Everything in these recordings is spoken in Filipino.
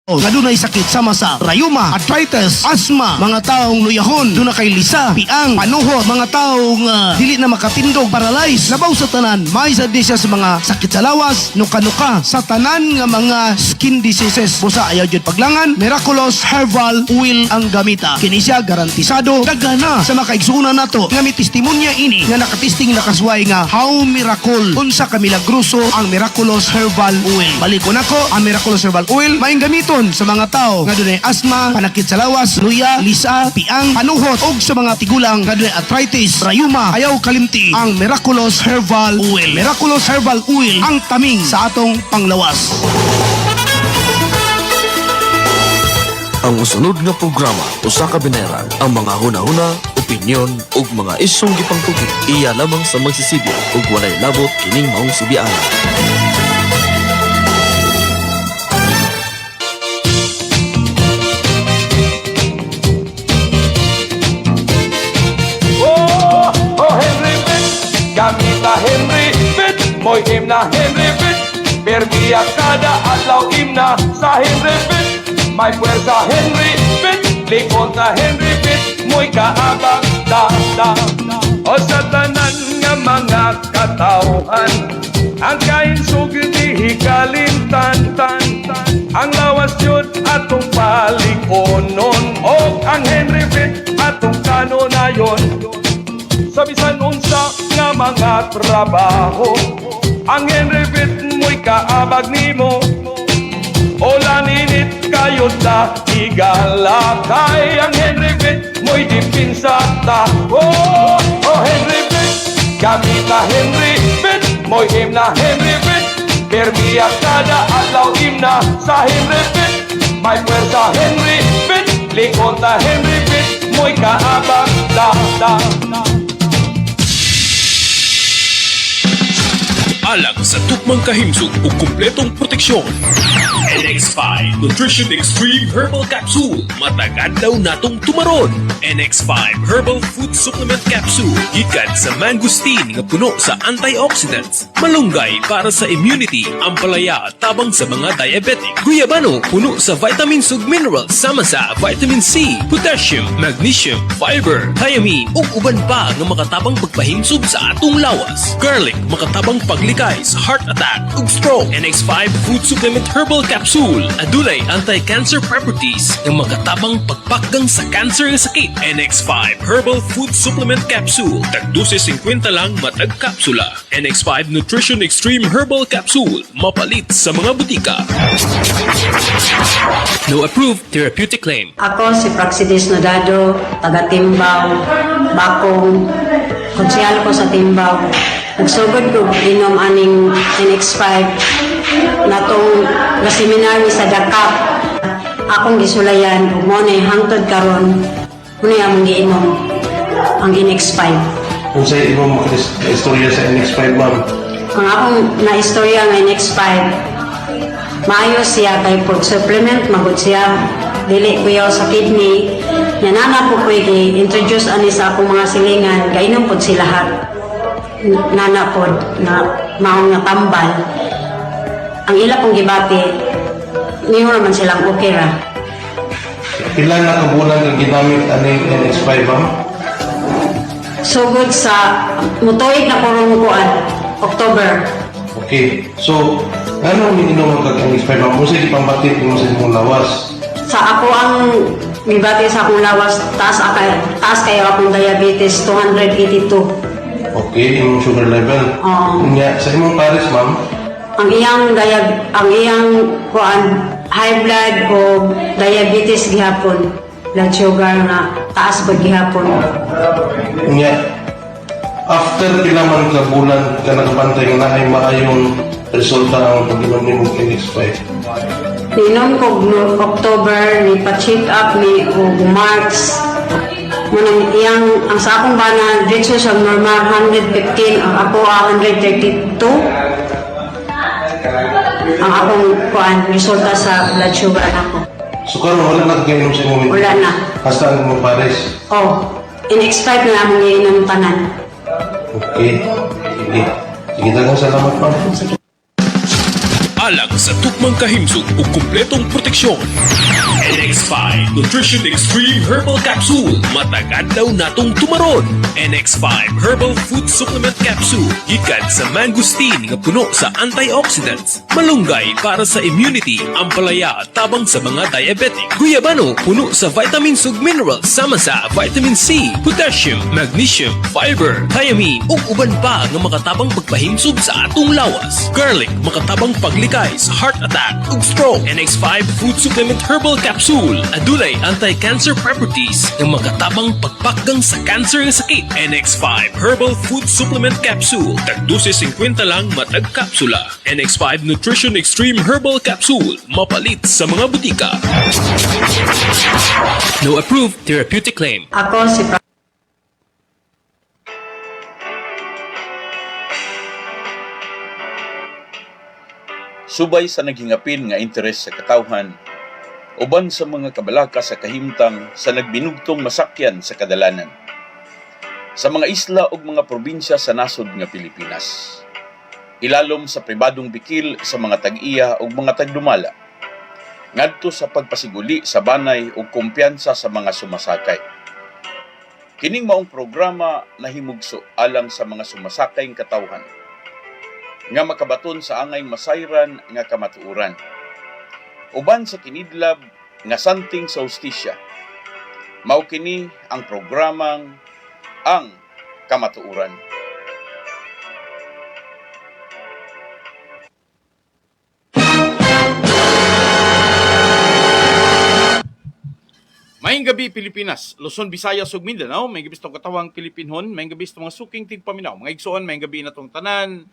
nga dunay sakit sama sa rayuma, arthritis, asthma, mga taong luyahon, duna kay lisa, piang, panuhot, mga taong dili na makatindog, paralyzed, labaw sa tanan, may sa siya sa mga sakit sa lawas, nuka-nuka, sa tanan nga mga skin diseases. Busa ayaw jud paglangan, Miraculous Herbal Oil ang gamita. Kini siya garantisado, dagana sa makaigsunan nato nga may testimonya ini nga nakatisting nakasway nga how miracle unsa ka milagroso ang Miraculous Herbal Oil. Baliko nako, ang Miraculous Herbal Oil maing gamito sa mga tao nga dunay asthma, panakit sa lawas, luya, lisa, piang, panuhot og sa mga tigulang nga dunay arthritis, rayuma, ayaw kalimti. Ang Miraculous Herbal Oil. Miraculous Herbal Oil ang taming sa atong panglawas. Ang usunod nga programa usa ka bineran ang mga hunahuna, opinyon ug mga isyong gipangtugid iya lamang sa magsisibya ug walay labot kining maong sibian. Gamit na Henry Fit, mo'y him na Henry Fit. Perdiya kada adlaw imna sa Henry Fit. May puwersa Henry Fit, likod na Henry Fit. Mo'y kaabang da. O sa tanan nga mga katawhan, ang kain sugid hikalimtan. Ang lawas yun atong palikonon, o ang Henry Fit atong kanonayon. Sa bisan unsa nga mga trabaho, ang Henry Fit mo'y kaabag nimo. O laninit kayo ta igalakay, ang Henry Fit mo'y dipinsa ta. Oh Henry Fit, gamit na Henry Fit, mo'y him na Henry Fit. Permiya kada adlaw imna sa Henry Fit. May puwersa Henry Fit, likod na Henry Fit, mo'y kaabag da. Alang sa tukmang kahimsog o kumpletong proteksyon. NX5 Nutrition Extreme Herbal Capsule. Matagad daw natong tumaron. NX5 Herbal Food Supplement Capsule. Gikan sa mangosteen nga puno sa antioxidants. Malunggay para sa immunity. Ampalaya tabang sa mga diabetic. Guyabano puno sa vitamins ug minerals sama sa vitamin C, potassium, magnesium, fiber, thiamine ug uban pa nga makatabang pagpahimsog sa atong lawas. Garlic makatabang paglikas sa heart attack ug stroke. NX5 Food Supplement Herbal Capsule adunay anti-cancer properties nga makatabang pagpakgang sa cancer nga sakit. NX5 Herbal Food Supplement Capsule tag 12.50 lang matag kapsula. NX5 Nutrition Extreme Herbal Capsule mapalit sa mga butika. No approved therapeutic claim. Ako si Praxidis Nodado, taga Timbaw, Bakong, konsyal ko sa Timbaw. Nagsugod ko inom aning NX5 na itong seminary sa Dakap. Akong gisulayan, mo na hangtod karon, muna among giinom ang NX5. Kung sa imong istorya sa NX5, ma'am? Ang akong na-istorya ng NX5, maayos siya kay food supplement, magod siya. Dili kuyaw sa kidney. Nanana po ko i-introduce ani sa akong mga silingan, kainom po sila lahat. Nanapod na maong nga tambal. Ang ila pong gibati, niyo naman silang okay ra. Ilan na kabulan ang ginamit aning NX5, ma'am? Sugod sa mutuig na kurong kuan, October. Okay. So, ano ang ininom ang NX5, ma'am? Kung sa'yo pambatit mo sa imong lawas? Sa ako ang gibati sa akong lawas, taas kayo akong diabetes, 282. Okay, imong sugar level. Oo. Nya, sa imong pares, ma'am? Ang iyang kuan high blood o diabetes gihapon, blood sugar na taas ba gihapon. Nya, after pila man ka bulan ka nagpantay nga naay maayong resulta ang pag-inom nimong NX5. Ninom ko no October, ni pa-check up ni og March. Munang ang sa akong bana dito sa normal 115, ang ako 132. Ang akong kuan resulta sa blood sugar nako. So karon wala na kainom sa imong Wala na. hasta ang imong pares. Oh, in-expect na among giinom tanan. Okay. Sige. Sige, daghang salamat, ma'am. Alang sa tukmang kahimsog ug kumpletong proteksyon. NX5 Nutrition Extreme Herbal Capsule. Matagad daw natong tumaron. NX5 Herbal Food Supplement Capsule. Gikan sa mangosteen nga puno sa antioxidants. Malunggay para sa immunity. Ampalaya tabang sa mga diabetic. Guyabano puno sa vitamins ug minerals sama sa vitamin C, potassium, magnesium, fiber, thiamine ug uban pa nga makatabang pagpahimsog sa atong lawas. Garlic makatabang paglikay sa heart attack ug stroke. NX5 Food Supplement Herbal Capsule adunay anti-cancer properties nga makatabang pagpakgang sa cancer nga sakit. NX5 Herbal Food Supplement Capsule tag 12.50 lang matag kapsula. NX5 Nutrition Extreme Herbal Capsule mapalit sa mga butika. No approved therapeutic claim. Ako si Subay sa naghingapin nga interes sa katawhan, uban sa mga kabalaka sa kahimtang sa nagbinugtong masakyan sa kadalanan. Sa mga isla ug mga probinsya sa nasod nga Pilipinas. Ilalom sa pribadong bikil sa mga tag-iya ug mga tagdumala. Ngadto sa pagpasiguli sa banay ug kumpiyansa sa mga sumasakay. Kining maong programa nahimugso alang sa mga sumasakay nga katawhan nga makabaton sa angay masayran nga kamatuoran. Uban sa kinidlab nga santing sa hustisya. Mao kini ang programang Ang Kamatuoran. Mayong gabi Pilipinas, Luzon, Visayas ug Mindanao, may gabi itong katawang Pilipinhon, may gabi itong mga suking tigpaminaw, mga igsoon, may gabi na itong tanan,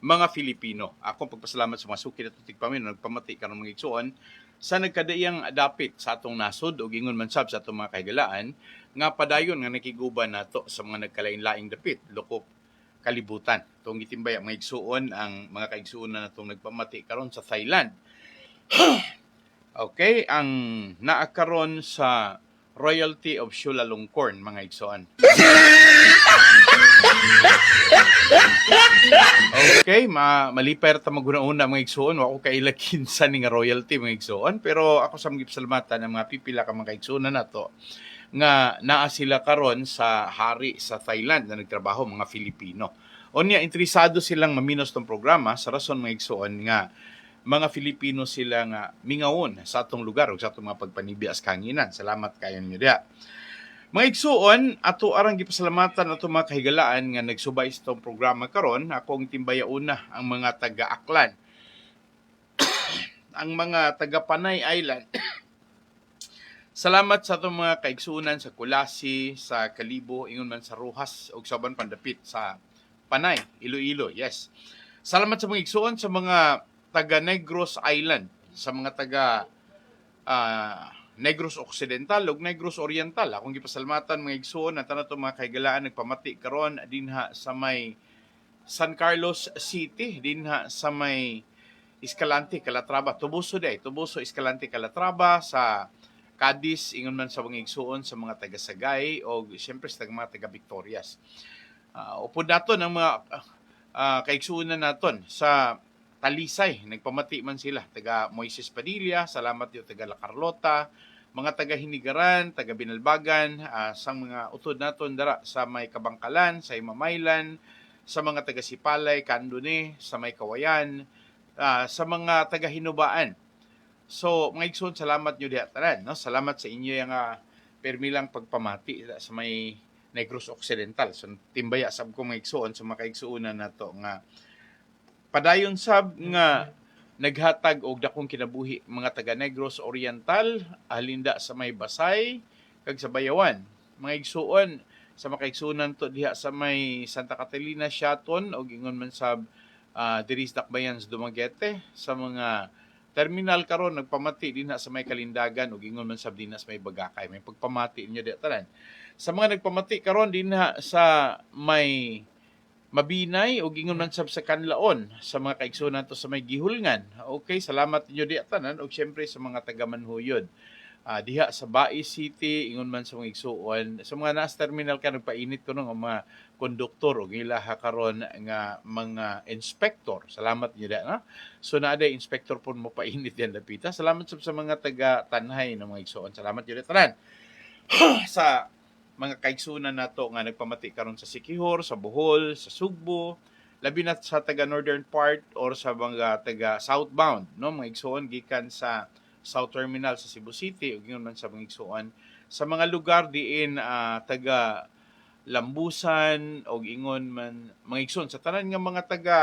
mga Filipino. Akong pagpasalamat sa mga suki na itong tigpaminaw, nagpamati karong mga igsoon, sa nagkadaiyang dapit sa atong nasod o gingon man sab sa atong mga kahigalaan, nga padayon nga nakiguban nato sa mga nagkalain-laing dapit, lukop, kalibutan. Itong itimbay ang mga igsoon, ang mga kaigsoon na itong nagpamati karon sa Thailand. Okay, ang naakaron sa Royalty of Chulalongkorn, mga igsoon. Okay, maliper ta maguna-una mga igsoon, wa ko kailakin sa ning royalty mga igsoon, pero ako sa mga salamatan ang mga pipila ka mga igsoon na nato nga naa sila karon sa hari sa Thailand na nagtrabaho mga Filipino. Unya interesado silang maminos tong programa sa rason mga igsoon nga mga Filipino sila nga mingawon sa atong lugar ug sa atong mga pagpanibias kanginan. Salamat kayo ninyo diha. Mga igsuon, ato arang gipasalamatan ato mga kahigalaan nga nagsubay sa itong programa karon. Akong timbayauna ang mga taga-Aklan. Ang mga taga-Panay Island. Salamat sa itong mga kaigsuunan sa Kulasi, sa Kalibo, ingon man sa Rojas, o saban pandapit sa Panay, Iloilo, yes. Salamat sa mga igsuon sa mga taga Negros Island, sa mga taga Negros Occidental ug Negros Oriental. Akong gipasalamatan mga igsoon at nato mga kahigalaan nagpamati karon dinha sa may San Carlos City, dinha sa may Escalante, Calatrava, Tubuso Escalante, Calatrava, sa Cadiz, ingon man sa mga igsoon sa mga taga Sagay o siyempre sa mga taga Victorias. Upod naton ang mga kaigsuonan naton sa Talisay, nagpamati man sila, taga Moises Padilla, salamat yung taga La Carlota, mga taga Hinigaran, taga Binalbagan, sa mga utod naton dara sa may Kabangkalan, sa Imamaylan, sa mga taga Sipalay, Candone, sa may Kawayan, sa mga taga Hinubaan. So, mga igsoon, salamat nyo diha tanan, no? Salamat sa inyo yung permilang pagpamati sa may Negros Occidental. So, timbaya sab ko mga igsoon, sa mga kaigsuunan nato nga padayon sab nga naghatag og dakong kinabuhi mga taga Negros Oriental, halinda sa may Basay kag sa Bayawan. Mga igsuon sa makaigsuonan to diha sa may Santa Catalina, Siaton og ingon man sab diri sa Dakbayan sa Dumaguete, sa mga terminal karon nagpamati dinha sa may Kalindagan ug ingon man sab dinha sa may Bagakay. May pagpamati inyo diha tanan. Sa mga nagpamati karon dinha sa may Mabinay o gingon man sab sa Kanlaon, sa mga kaigsuonan to sa may Gihulngan. Okay, salamat ninyo di tanan o siyempre sa mga taga Manhuyod. diha sa Bai City, ingon man sa mga igsuon, sa mga naas terminal ka nagpainit ko ng mga konduktor o ilaha karon nga mga inspector. Salamat niyo da, no? So naada inspector po mo painit yan dapita. Salamat sa mga taga Tanhay ng mga igsuon. Salamat niyo tanan. Sa mga kaigsunan nato nga nagpamati karon sa Siquijor, sa Bohol, sa Sugbo, labi na sa taga northern part or sa mga taga southbound, no, mga igsuon gikan sa South Terminal sa Cebu City ug ingon man sa mga igsuon sa mga lugar diin taga Lambusan o ingon man mga igsoon sa tanan nga mga taga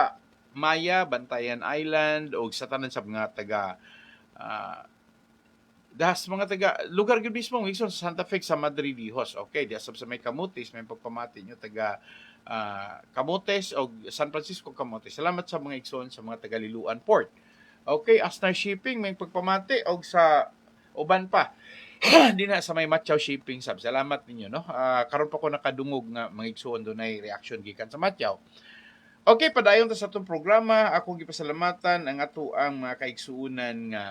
Maya, Bantayan Island o sa tanan sa mga taga das mga taga lugar gyud mismo mga igsoon sa Santa Fe sa Madridijos. Okay, diya sa may Camotes may pagpamati nyo taga Camotes o San Francisco Camotes. Salamat sa mga igsoon sa mga taga Liloan Port. Okay, Asnar Shipping may pagpamati og sa uban pa. Di na sa may Matchaw Shipping sab. Salamat ninyo, no. Karon pa ko nakadungog nga mga igsuon dunay reaction gikan sa Matchaw. Okay, padayon ta sa atong programa. Akong gipasalamatan ang ato ang mga kaigsuonan nga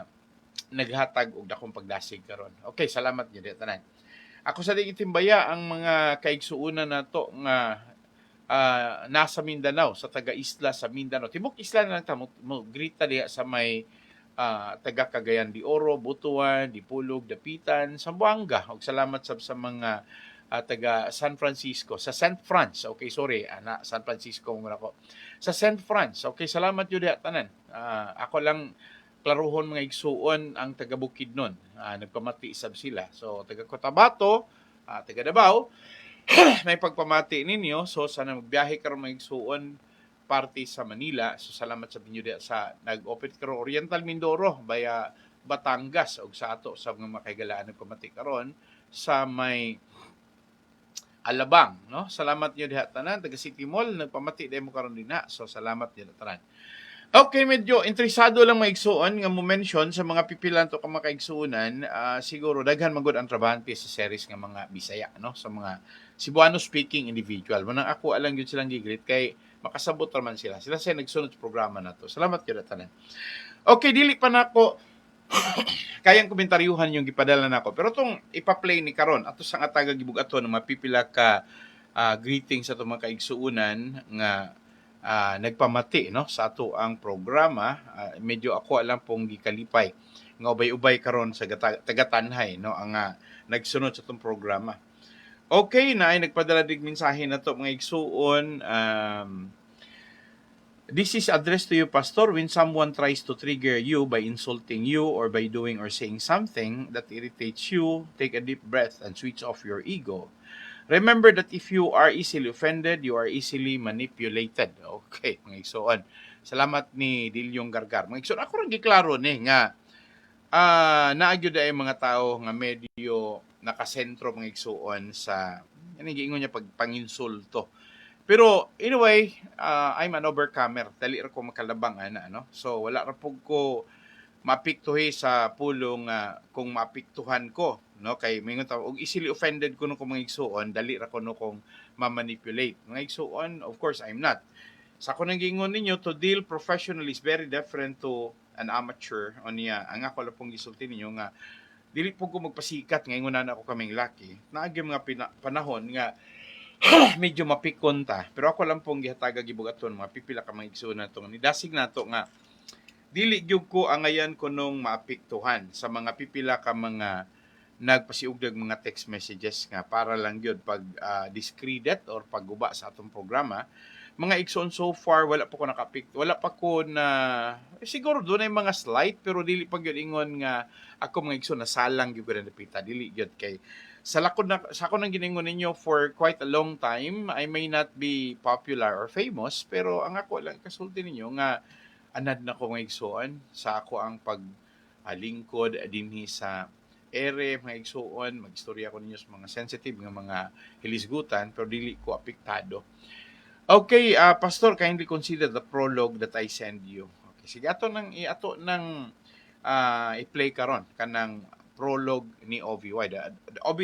naghatag og dakong pagdasig karon. Okay, salamat niyo tanan. Ako sa di itimbaya ang mga kaigsuonan nato nga nasa Mindanao, sa taga-isla sa Mindanao. Tibok isla na lang tamo grita diha sa may taga Cagayan de Oro, Butuan, Dipulog, Dapitan, Zamboanga. Ug salamat sa mga taga San Francisco, sa St. Franz. Okay, sorry, San Francisco muna ko. Sa St. Franz. Okay, salamat yun diha tanan. Ako lang klaruhon mga igsuon ang taga Bukidnon. Nagpamati sab sila. So taga Cotabato, taga Davao, may pagpamati ninyo. So sana magbiyahe karon mga igsuon party sa Manila. So salamat sa inyo sa nag-open karon Oriental Mindoro via Batangas og sa ato sa mga makaigalaan nagpamati karon sa may Alabang, no? Salamat niyo diha tanan taga City Mall nagpamati demo karon din na. So salamat niyo tanan. Okay, medyo interesado lang maigsuon nga mo mention sa mga pipilan to ka makaigsuonan, siguro daghan man gud ang trabahan pi sa series nga mga Bisaya, no, sa mga Cebuano speaking individual. Manang ako alang gyud silang gigreet kay makasabot man sila. Sila say nagsunod sa programa nato. Salamat gyud tanan. Okay, dili pa nako kayang komentaryuhan yung gipadala nako. Pero tong ipa-play ni karon ato sa nga taga gibugaton ng mapipila ka greetings sa itong mga kaigsuonan nga nagpamati, no, sa ato ang programa. Medyo ako alam pong gikalipay nga ubay-ubay karon sa taga-Tanhay, no, ang nagsunod sa itong programa. Okay, na ay nagpadala dig mensahe na to mga igsuon. This is addressed to you, Pastor. When someone tries to trigger you by insulting you or by doing or saying something that irritates you, take a deep breath and switch off your ego. Remember that if you are easily offended, you are easily manipulated. Okay, mga igsoon. Salamat ni Dilyong Gargar. Mga igsoon, ako rin giklaro ni nga naagyo ay mga tao nga medyo nakasentro mga igsuon sa giingon niya pagpanginsulto. Pero anyway, I'm an overcomer. Dali ra ko makalabang no. So wala ra pug ko mapiktuhi sa pulong kung mapiktuhan ko, no, kay mingon ta og easily offended ko no kung mga igsuon, dali ra ko no kung ma-manipulate. Mga igsuon, of course I'm not. Sa ko nang giingon ninyo, to deal professionally is very different to an amateur o niya. Ang ako lang pong gisulti ninyo nga dili po ko magpasikat ngayon na ako kaming laki. Naagi mga panahon nga medyo mapikon ta. Pero ako lang pong gihataga gibugaton mga pipila ka mga igsuon nato. Nidasig nato nga dili gyud ko angayan ko nung maapektuhan sa mga pipila ka mga nagpasiugdag mga text messages nga para lang gyud pag discredit or pagguba sa atong programa. Mga igsoon so far wala pa ko wala pa ko na siguro doon ay mga slight pero dili pa gyud ingon nga ako mga igsoon nasalang gyud na napita dili gyud kay sa ako nang giningon ninyo for quite a long time. I may not be popular or famous pero ang ako lang kasulti ninyo nga anad na ko mga igsoon sa ako ang paglingkod dinhi sa ere mga igsoon, magistorya ko ninyo sa mga sensitive nga mga hilisgutan pero dili ko apektado. Okay, Pastor, kindly consider the prologue that I send you. Okay, sige ato nang i-play karon kanang prologue ni OVY.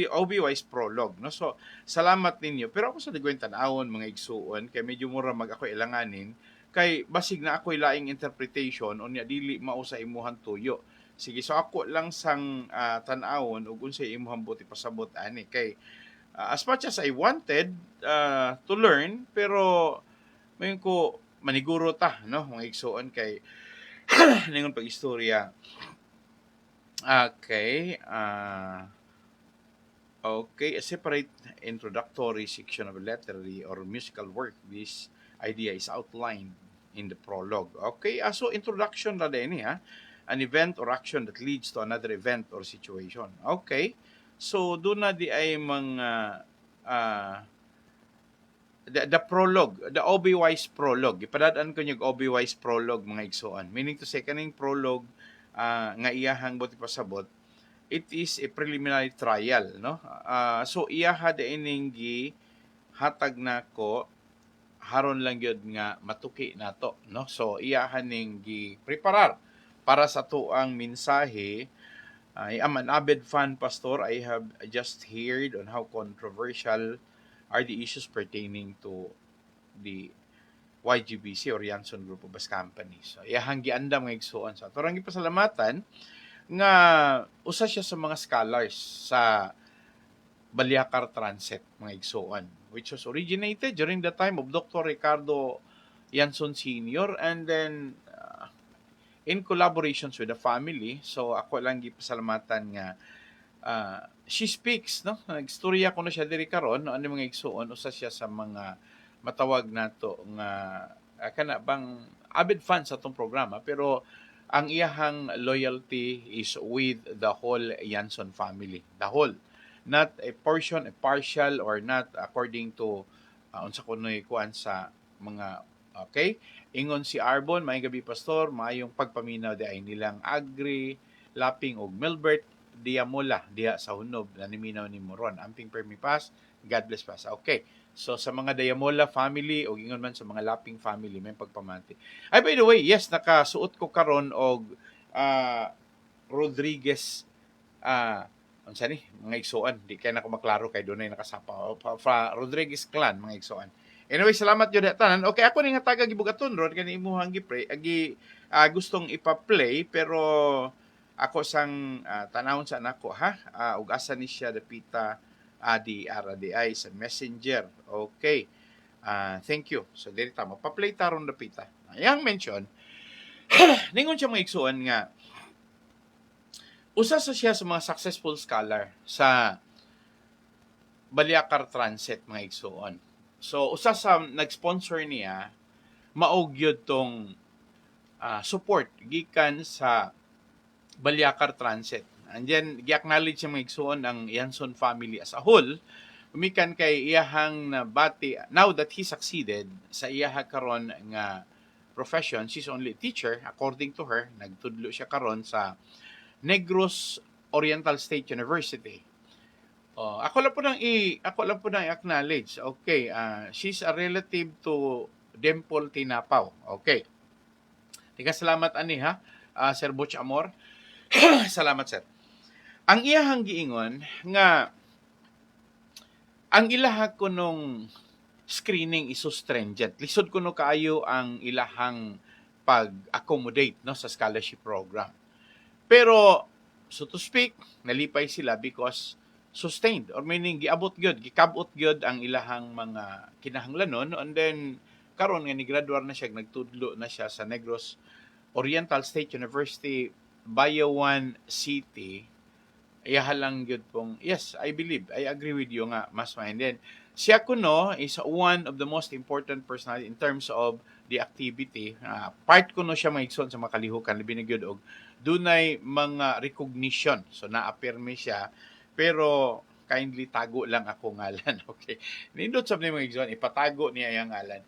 OVY's prologue, no? So, salamat ninyo. Pero ako sa digweng tan-awon mga igsuon kay medyo mura ako ilanganin kay basig na ako'y laing interpretation o niya dili mao sa imuhang tuyo. Sige, so ako lang sang tan-awon ug unsay imong buti pasabot ani kay as much as I wanted to learn, pero mayon ko maniguro ta, no, mga igsuon kay ningon pag istorya. Okay, okay, a separate introductory section of a literary or musical work. This idea is outlined in the prologue. Okay, so introduction na din ha. An event or action that leads to another event or situation. Okay, so doon na di ay mga the prologue, the Obi Wise prologue. Ipadadaan ko yung Obi Wise prologue mga igsoon. Meaning to say, kaning prologue nga iyahang buti pasabot, it is a preliminary trial, no? So iyaha de ining gi hatag nako haron lang gyud nga matuki nato, no? So iyahan ning gi preparar para sa tuang mensahe. I am an avid fan, Pastor. I have just heard on how controversial are the issues pertaining to the YGBC or Yanson Group of Bus Companies. So, iyahang giandam nga igsuon sa turang gipasalamatan nga usa siya sa mga scholars sa Baliakar Transit mga igsuon, which was originated during the time of Dr. Ricardo Yanson Sr. and then in collaborations with the family. So ako lang gipasalamatan nga she speaks, no? Nagstorya ko na siya diri karon, ano mga igsuon, usa siya sa mga matawag nato nga kana bang avid fans sa atong programa, pero ang iyahang loyalty is with the whole Yanson family, the whole, not a portion, a partial, or not according to unsa kunoy kuan sa mga. Okay, ingon si Arbon, may gabi Pastor, maayong pagpaminaw di ay nilang Agri, Laping og Milbert Diamola diha sa Hunob, naniminaw ni Moron. Amping permipas, God bless pas. Okay, so sa mga Diamola family o ingon man sa mga Laping family, may pagpamati. Ay, by the way, yes, nakasuot ko karon og Rodriguez unsa ni mga igsuon, di kay nako maklaro kay dunay nakasapa Rodriguez clan mga igsuon. Anyway, salamat jud tanan. Okay, ako ni nga taga gibugaton ron kani imuhang gipray gustong ipa-play, pero ako sang tanawon sa nako ha, ug asa ni siya dapita di RDI sa Messenger. Okay, thank you. So diri ta pa-play taron dapita. Yang mention ningon siya mga igsuon nga usa sa siya sa mga successful scholar sa Baliakar Transit mga igsuon. So, usa sa nag-sponsor niya, maog yun tong support gikan sa Baliakar Transit. And then, gi-acknowledge siya mga igsuon ang Yanson family as a whole. Umikan kay iyahang nabati, now that he succeeded sa iyaha karon nga profession, she's only a teacher, according to her, nagtudlo siya karon sa Negros Oriental State University. Ako lang po nang i-acknowledge. Okay, she's a relative to Dempol Tinapaw. Okay. Tika salamat ani ha, Sir Butch Amor. Salamat sir. Ang iyahang giingon nga ang ilaha ko nung screening is so stringent. Lisod ko no kaayo ang ilahang pag-accommodate no sa scholarship program. Pero so to speak, nalipay sila because sustained, or meaning giabot gyud, gikabot gyud ang ilahang mga kinahanglanon, and then karon nga ni graduar na siya, nagtudlo na siya sa Negros Oriental State University, Bayawan City. Iyaha lang gyud pong yes, I believe, I agree with you nga mas and then siya kuno is one of the most important personality in terms of the activity. Part kuno siya maigsoon sa makalihukan labi na gyud og dunay mga recognition, so na-apirme siya. Pero kindly tago lang ako ngalan. Okay. Nindot sa mga igsoon, ipatago niya yung ngalan.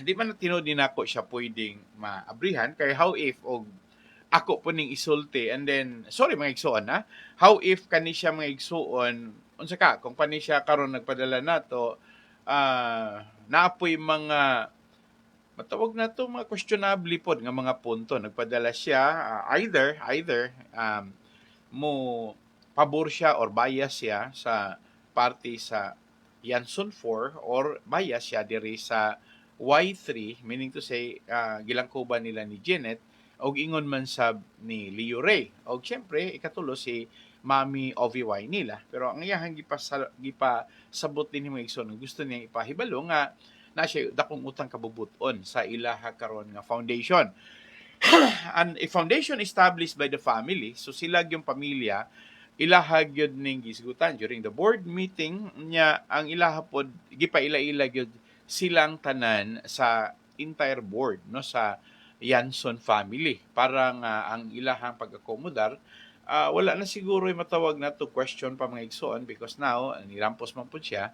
Di man tinod din ako siya pwedeng maabrihan. Kaya how if og ako po ning isulti, and then sorry mga igsoon ha. How if kani siya mga igsoon, unsa ka kung pani siya karon nagpadala nato naapoy mga matawag na to mga questionable pod nga mga punto nagpadala siya either mo pabor siya or bias siya sa party sa Yanson 4 or bias siya diri sa Y3, meaning to say gilangkuban nila ni Janet o ingon man sab ni Leo Ray. O siyempre, ikatulo si Mami OVY nila. Pero ang iyahang gipasabot din ni mga igsoon, gusto niya ipahibalo nga na siya dakong utang kabubuton sa ilaha karon nga foundation. And a foundation established by the family, so sila yung pamilya, ilaha gyud ning gisgutan during the board meeting niya, ang ilaha pod gipaila-ila gyud silang tanan sa entire board, no, sa Yanson family, para nga ang ilahang pag-akomodar wala na siguro yung matawag na to question pa mga igsoon, because now nirampos man po siya,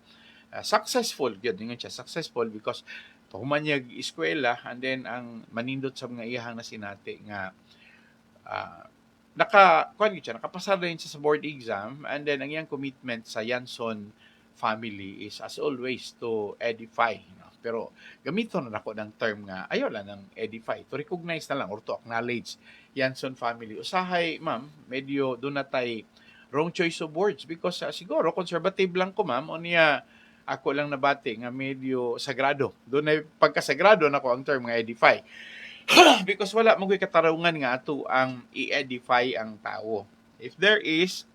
successful gyud ningon siya, successful because pahumanyag eskwela, and then ang manindot sa mga iyahang na sinati nga nakapasa rin siya sa board exam, and then ang iyang commitment sa Yanson family is as always to edify, no? Pero gamito na ako ng term nga ayaw lang ng edify, to recognize na lang or to acknowledge Yanson family. Usahay, ma'am, medyo doon na tayo wrong choice of words, because siguro conservative lang ko, ma'am, o niya ako lang nabati nga medyo sagrado. Doon ay pagkasagrado na ko ang term nga edify. Because wala mong katarungan nga ato ang i-edify ang tao. If there is,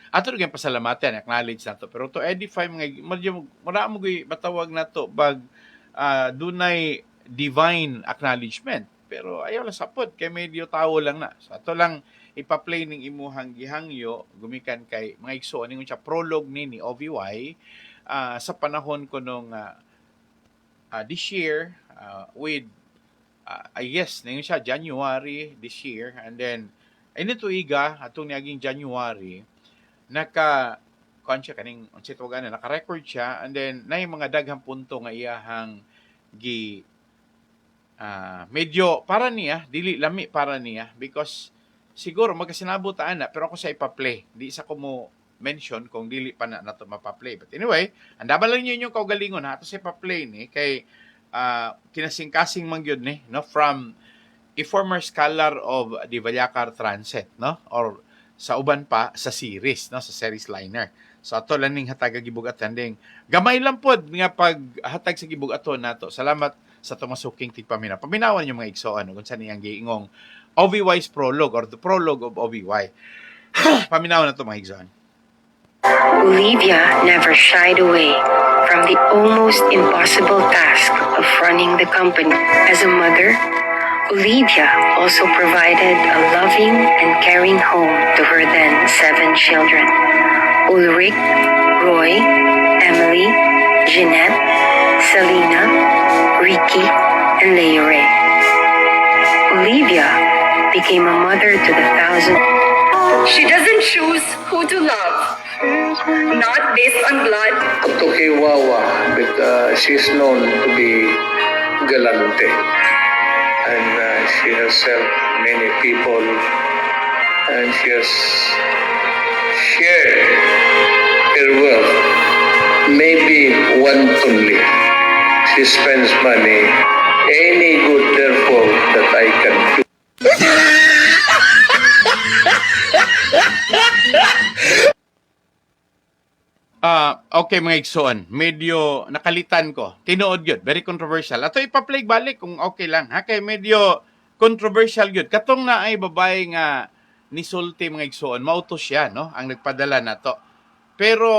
ato rin pasalamatan, acknowledge na to. Pero to edify, wala mong matawag na to bag dunay divine acknowledgement. Pero ayaw lang sapod, kay medyo tao lang na. So ato lang ipa-play ning imuhang gihangyo, gumikan kay mga igsoon, ningon siya prologue ni OVY, sa panahon ko nung this year, with I guess ningon siya January this year, and then inituiga atong niaging January naka-record siya, and then nay mga daghang punto nga iyahang medyo para niya dili lami para niya, because siguro magkasinabot ana, pero ako sa ipa-play di sa ko mo mention kung dili pa na nato mapa-play. But anyway, andaman lang niyo yung kaugalingon ha, ato sa ipa-play ni kay kinasing-kasing man gyud ni, no, from a former scholar of the Vallacar Transit, no, or sa uban pa sa series, no, sa series liner. So ato lang ning hatag gibugat-an ding gamay lang pod nga paghatag sa gibugaton nato. Salamat sa tumasuking tigpamina. Paminawan yung mga igsoon kung saan niyang giingong OVY's prologue or the prologue of OVY. Paminawan na ito mga igsoon. Olivia never shied away from the almost impossible task of running the company. As a mother, Olivia also provided a loving and caring home to her then 7 children: Ulrich, Roy, Emily, Jeanette, Selena, Ricky, and Leire. Olivia became a mother to the thousands. She doesn't choose who to love, not based on blood. Okay, Wawa, but she's known to be galante, and she has helped many people, and she has shared her wealth, maybe wantonly. She spends money, any good therefore that I can do. Okay mga igsoon, medyo nakalitan ko. Tinuod yun, very controversial. Ato ipa-play balik kung okay lang. Ha? Kaya medyo controversial yun. Katong na ay babae nga nisulti mga igsoon, mautos siya, no? Ang nagpadala na to. Pero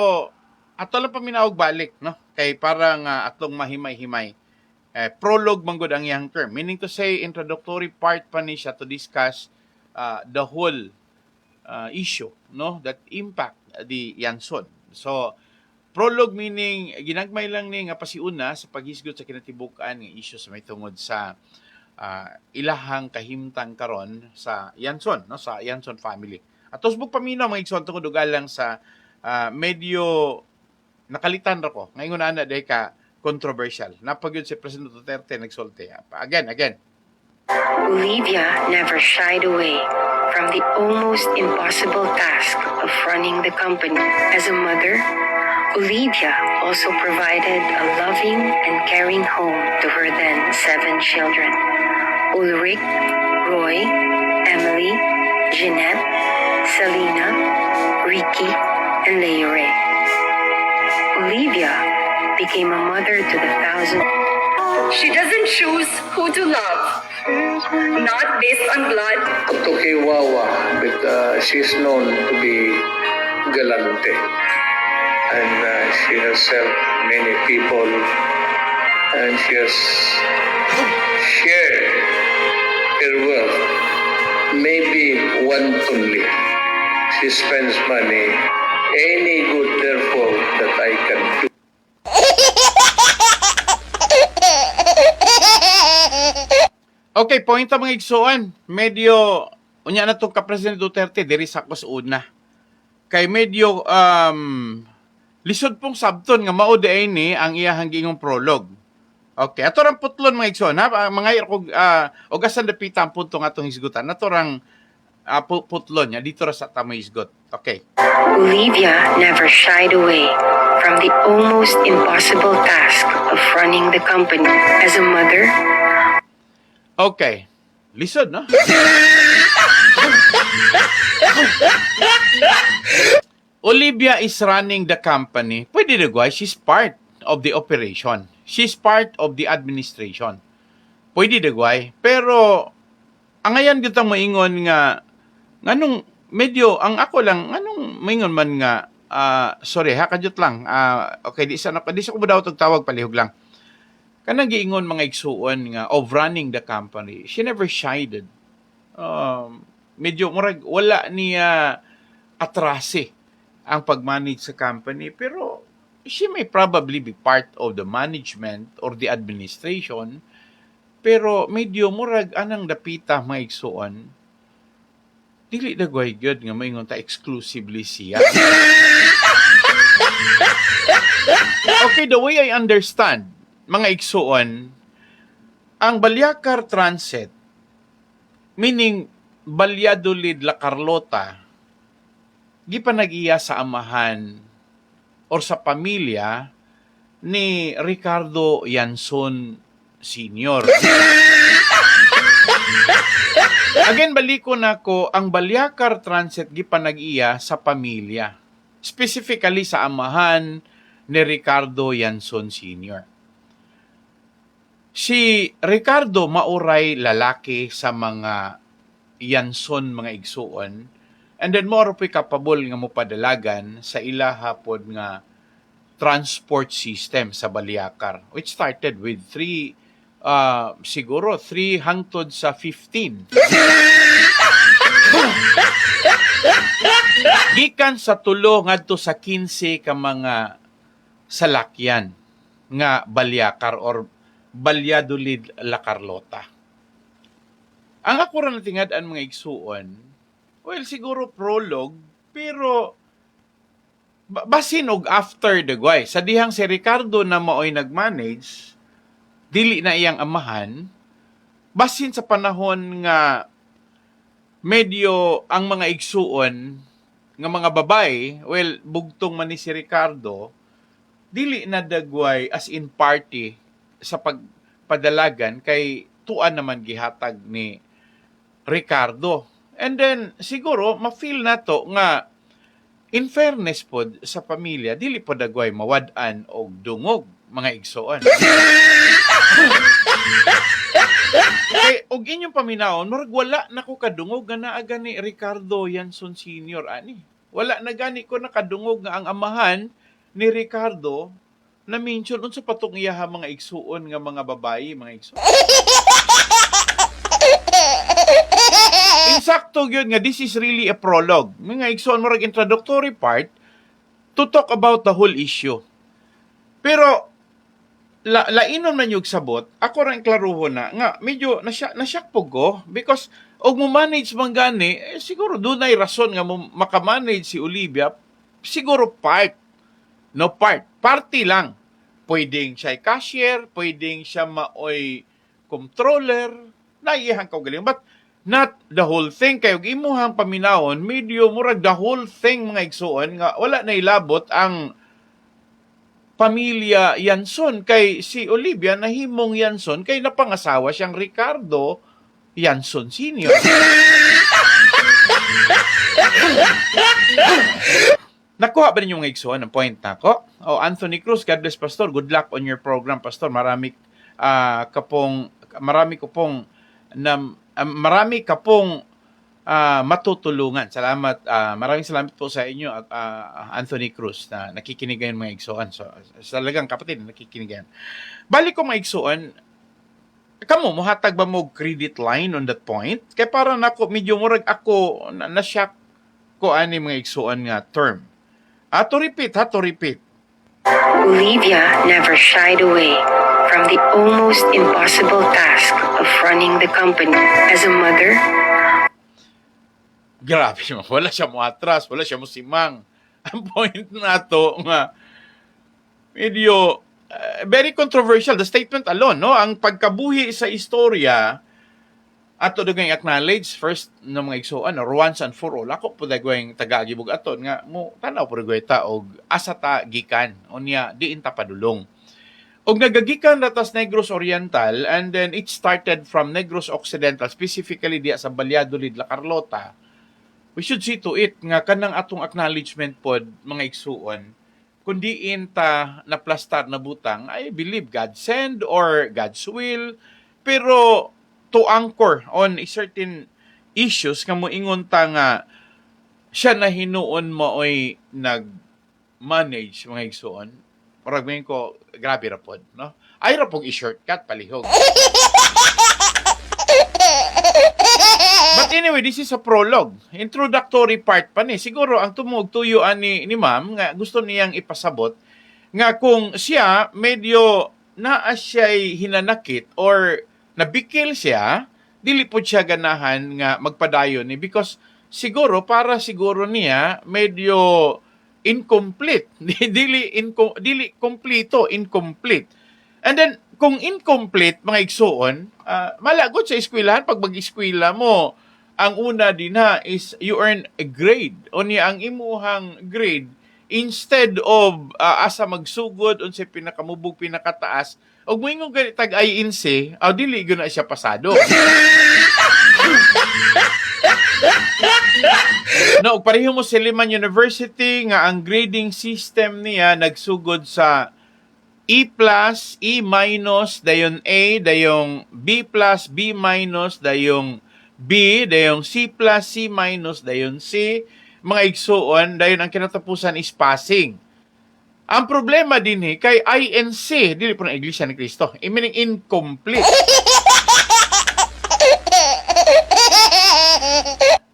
ato lang paminawag balik, no? Kay parang atong mahimay-himay. Prologue manggod ang iyang term. Meaning to say, introductory part pa ni siya to discuss the whole issue, no, that impact the Yanson. So prologue meaning ginagmay lang ni nga pasiuna sa paghisgot sa kinatibukan nga issue sa may tungod sa ilahang kahimtang karon sa Yanson, no, sa Yanson family. At usbog paminaw mga igsoon tungod og alang sa medyo nakalitan ra ko ngayon ana day ka controversial. Napagyud si Presidente Duterte nagsulti. Again. Olivia never shied away from the almost impossible task of running the company. As a mother, Olivia also provided a loving and caring home to her then 7 children: Ulrich, Roy, Emily, Jeanette, Selena, Ricky, and Leire. Olivia became a mother to the thousands. She doesn't choose who to love, not based on blood. Tokiwawa, but she's known to be galante. And she has helped many people, and she has shared her wealth, maybe wantonly. She spends money, any good therefore that I can do. Okay, point ang mga igsuan. Medyo, unya na itong ka-President Duterte, diri sa kus una. Kay medyo, lisod pong sabton nga mao ay ni ang iyahang gingong prologue. Okay, ato rang putlon mga igsuan, ha? Mga og asan dapita ang punto nga itong hisgutan. Ato rang putlon niya, dito ra sa tamo hisgot. Okay. Olivia never shied away from the almost impossible task of running the company. As a mother, Okay. Lisod, no? Olivia is running the company. Pwede na guys, she's part of the operation. She's part of the administration. Pwede na guys. Pero, ang ngayon kitang maingon nga, nganong medyo, ang ako lang, nganong maingon man nga, sorry ha, kadyot lang. Okay, di sa ko ba daw tawag, palihog lang. Kanang giingon mga igsuon nga of running the company, she never shied. Medyo murag wala niya atrase ang pag-manage sa company, pero she may probably be part of the management or the administration, pero medyo murag anang dapita mga igsuon, dili dagway gyud nga maingon ta exclusively siya. Okay, the way I understand mga igsuon, ang Balyacar Transit, meaning Valladolid La Carlota, di pa nag-iya sa amahan or sa pamilya ni Ricardo Yanson Sr. Again, baliko na ko, ang Balyacar Transit di pa nag-iya sa pamilya. Specifically sa amahan ni Ricardo Yanson Sr. Si Ricardo mauray lalaki sa mga Yanson mga igsuon, and then more pa kapabol nga mopadalagan sa ilahapod nga transport system sa Balyacar, which started with 3 hangtod sa 15. Gikan sa 3 ngadto sa 15 ka mga salakyan nga Balyacar or Valladolid La Carlota. Ang ako rin natingad-an mga igsuon, well, siguro prologue, pero basin og after the guy. Sa dihang si Ricardo na maoy nag-manage, dili na iyang amahan, basin sa panahon nga medyo ang mga igsuon nga mga babae, well, bugtong man ni si Ricardo, dili na dagway as in party sa pagpadalagan kay tuan naman gihatag ni Ricardo. And then siguro ma-feel na to nga in fairness pod sa pamilya dili po dagway mawad-an og dungog mga igsoon. Kay og inyong paminaon murag wala nako kadungog nga naa gani Ricardo Yanson Sr. ani. Wala na gani ko nakadungog nga ang amahan ni Ricardo na mention unsa patong iyaha mga igsuon nga mga babayi, mga igsuon. Insakto gyud nga this is really a prologue. Mga igsuon murag introductory part to talk about the whole issue. Pero lainon man yung sabot, ako rin klaruho na nga medyo nasyak po ko because og mo manage man gani, siguro dunay rason nga mo makamanage si Olivia, siguro party lang. Pwedeng siya cashier, pwedeng siya maoy controller, naiyahang kaugaling. But not the whole thing. Kayo imuhang paminawon, medyo murag the whole thing mga igsuon, nga wala na ilabot ang pamilya Yanson. Kay si Olivia, nahimong Yanson, kay napangasawa siyang Ricardo Yanson Sr. Nakuha ba ninyo mga igsuon ang point na ko? Anthony Cruz, God bless Pastor. Good luck on your program, Pastor. Marami marami ka pong matutulungan. Salamat, maraming salamat po sa inyo, Anthony Cruz, na nakikinig ngayon mga igsoon. So, talagang kapatid, nakikinig yan. Balik ko mga igsoon, kamo, muhatag ba mo credit line on that point? Kaya para nako, medyo murag ako, na-shock ko ani mga igsoon nga term. To repeat. Olivia never shied away from the almost impossible task of running the company. As a mother, grabe mo, wala siya mo atras, wala siya mo simang. Ang point na to nga, medyo very controversial, the statement alone, no? Ang pagkabuhi sa istorya, ato dagway acknowledge first ng mga igsoon, or once and for all, ako po dagway taga-agibog aton nga mo tanaw po dagway ta og asa ta gikan unya diin ta padulong. Og nagagikan ratas Negros Oriental, and then it started from Negros Occidental, specifically diya sa Valladolid, La Carlota. We should see to it nga kanang atong acknowledgement pod mga igsuon, kundi ta naplastar na butang, I believe God send or God's will, pero to anchor on a certain issues nga moingon ta nga siya na hinuon mo oy nag-manage mga igsuon. Parang ko, grabe ra pod, no? Ay ra pong i-shortcut palihog. But anyway, this is a prologue. Introductory part pa ni. Siguro ang tumog tuyuan ni ma'am nga gusto niyang ipasabot nga kung siya medyo naa siya'y hinanakit or nabikil siya, dili po siya ganahan nga magpadayon ni because siguro para siguro niya medyo incomplete. dili kompleto, incomplete. And then kung incomplete mga igsuon, malagot sa eskwelahan pag mag-eskwela mo, ang una din is you earn a grade. Unya ang imuhang grade instead of asa magsugod unsay pinakamubog pinakataas, og moingon gani tag INC, dili gyud na siya pasado. No, pareho mo sa Liman University nga ang grading system niya nagsugod sa E+, E-, dayon A, dayong B+, B-, dayong B, dayong C+, C-, dayon C, mga igsuon, dayon ang kinatapusan is passing. Ang problema din kay INC, dili po ng Iglesia ni Cristo, meaning incomplete.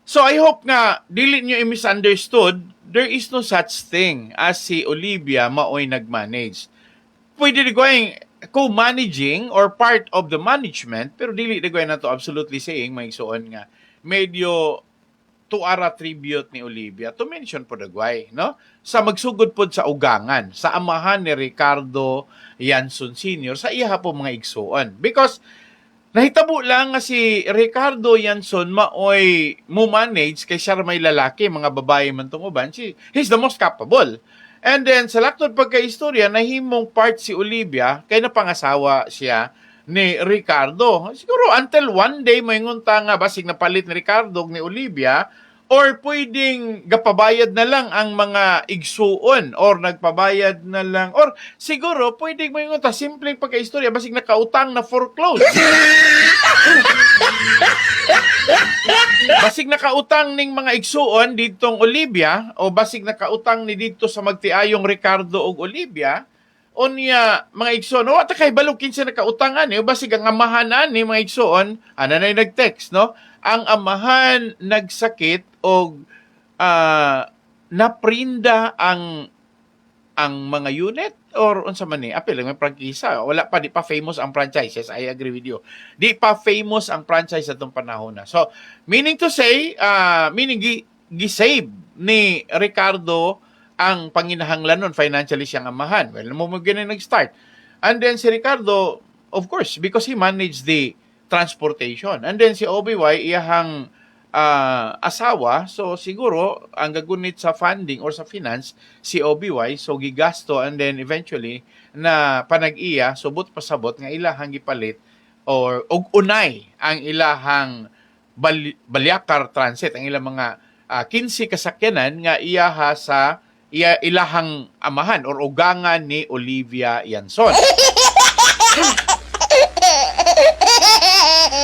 So I hope nga, dili nyo i-misunderstood, there is no such thing as si Olivia maoy nag-manage. Pwede di going co-managing or part of the management, pero dili di going na to absolutely saying, may igsuon nga, medyo tuara tribute ni Olivia to mention po dagway, no? Sa magsugod po sa ugangan, sa amahan ni Ricardo Yanson Sr., sa iya po mga igsuon. Because nahitabo lang nga si Ricardo Yanson maoy mo manage kay siya may lalaki, mga babae man tong uban, he's the most capable. And then sa laktod pagka-istorya, nahimong part si Olivia kay napangasawa siya ni Ricardo. Siguro until one day may ngunta nga basig napalit ni Ricardo ni Olivia, or pwedeng gapabayad na lang ang mga igsuon or nagpabayad na lang, or siguro pwedeng may ngunta simpleng pagka-istorya basig nakautang na foreclose. Basig nakautang ning mga igsuon ditong Olivia o basig nakautang ni dito sa magtiayong Ricardo og Olivia, unya mga igsoon, wa ta kay balukin sa nakautangan o basig ang amahan ni mga igsoon, anay nag-text, no? Ang amahan nagsakit og naprinda ang mga unit or unsa man ni apil may prangkisa, wala pa, di pa famous ang franchises. I agree with you, di pa famous ang franchise atong panahon na. So meaning to say, gisave ni Ricardo ang panginahanglanon financially siyang amahan. Well, mo nag-start. And then si Ricardo, of course, because he managed the transportation. And then si OBY, iyahang asawa, so siguro, ang gagunit sa funding or sa finance, si OBY, so gigasto, and then eventually, na panag-iya, subot pasabot, nga ilahang gipalit, or unay, ang ilahang Balyakar Transit, ang ilang mga 15 kasakyanan, nga iyaha sa ilahang amahan or ugangan ni Olivia Yanson.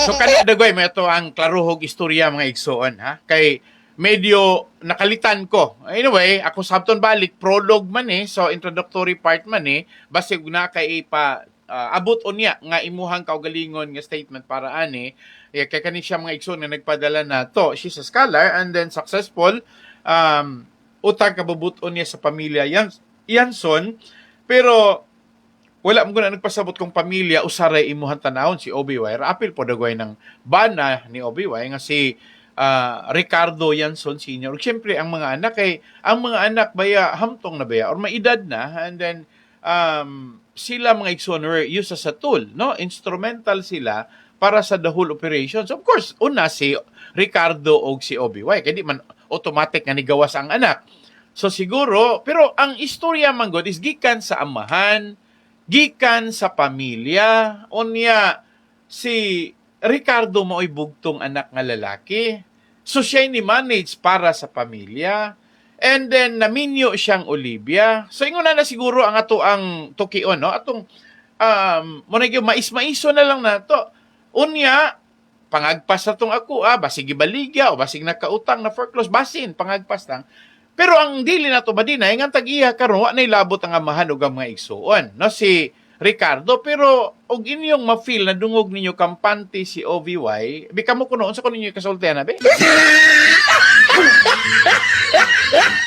So kanina dagway may ito ang klaruhog istorya mga igsoon ha. Kay medyo nakalitan ko. Anyway, ako sabton balik prologue man so introductory part man basig na kay ipa abot unya nga imuhang kaugalingon nga statement para ani kay kani siya mga igsoon nga nagpadala na to. She's a scholar and then successful utang kabubuton niya sa pamilya Yanson pero wala mo na nagpasabot kong pamilya usaray imuhan tanawon si Obi-Wan. Apil po dagway ng bana ni Obi-Wan nga si Ricardo Yanson Sr. Siyempre, ang mga anak baya hamtong na baya or maedad na and then sila mga igsoner use as a tool, no? Instrumental sila para sa the whole operations. Of course, una si Ricardo o si Obi-Wan. Kaya di man automatic nga nigawas ang anak. So siguro, pero ang istorya man God is gikan sa amahan, gikan sa pamilya, unya si Ricardo mao'y bugtong anak nga lalaki. So siya ni manage para sa pamilya. And then naminyo siyang Olivia. So ingon na siguro ang ato ang tukion, no? Atong muna gyud mais-maiso na lang nato. Unya pangagpas na tong ako, basig gibaligya o basig nakautang na foreclose basin pangagpas lang. Pero ang dili na to badinay nga tag-iya karon wa nay labot ang amahan ug ang mga igsuon, no si Ricardo. Pero og inyong ma-feel na dungog ninyo kampante si OVY, bikamo kuno unsa ko ninyo kasultihan be?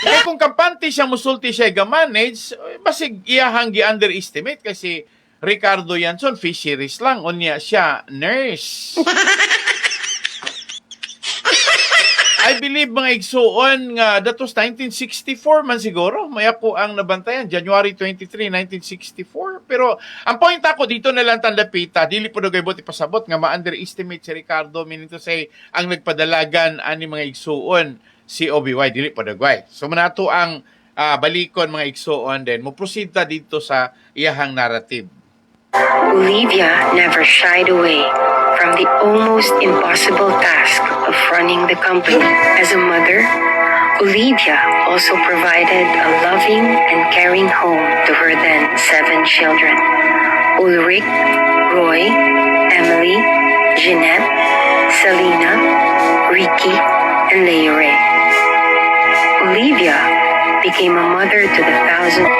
Kaya kung kampante siya musulti siya ga-manage, basig iyahang gi-underestimate kasi Ricardo Yanson fisheries lang unya siya nurse. I believe mga igsuon nga that was 1964 man siguro. May ako ang nabantayan, January 23, 1964. Pero ang point ako dito na lang tandapita, dili po nagay buti pasabot nga ma-underestimate si Ricardo, meaning to say, ang nagpadalagan ani mga igsuon si OBY, dili po nagay. So manato ang balikon mga igsuon, then mo proceed ta dito sa iyahang narrative. Olivia never shied away from the almost impossible task of running the company. As a mother, Olivia also provided a loving and caring home to her then 7 children: Ulrich, Roy, Emily, Jeanette, Selena, Ricky, and Leore. Olivia became a mother to the thousands.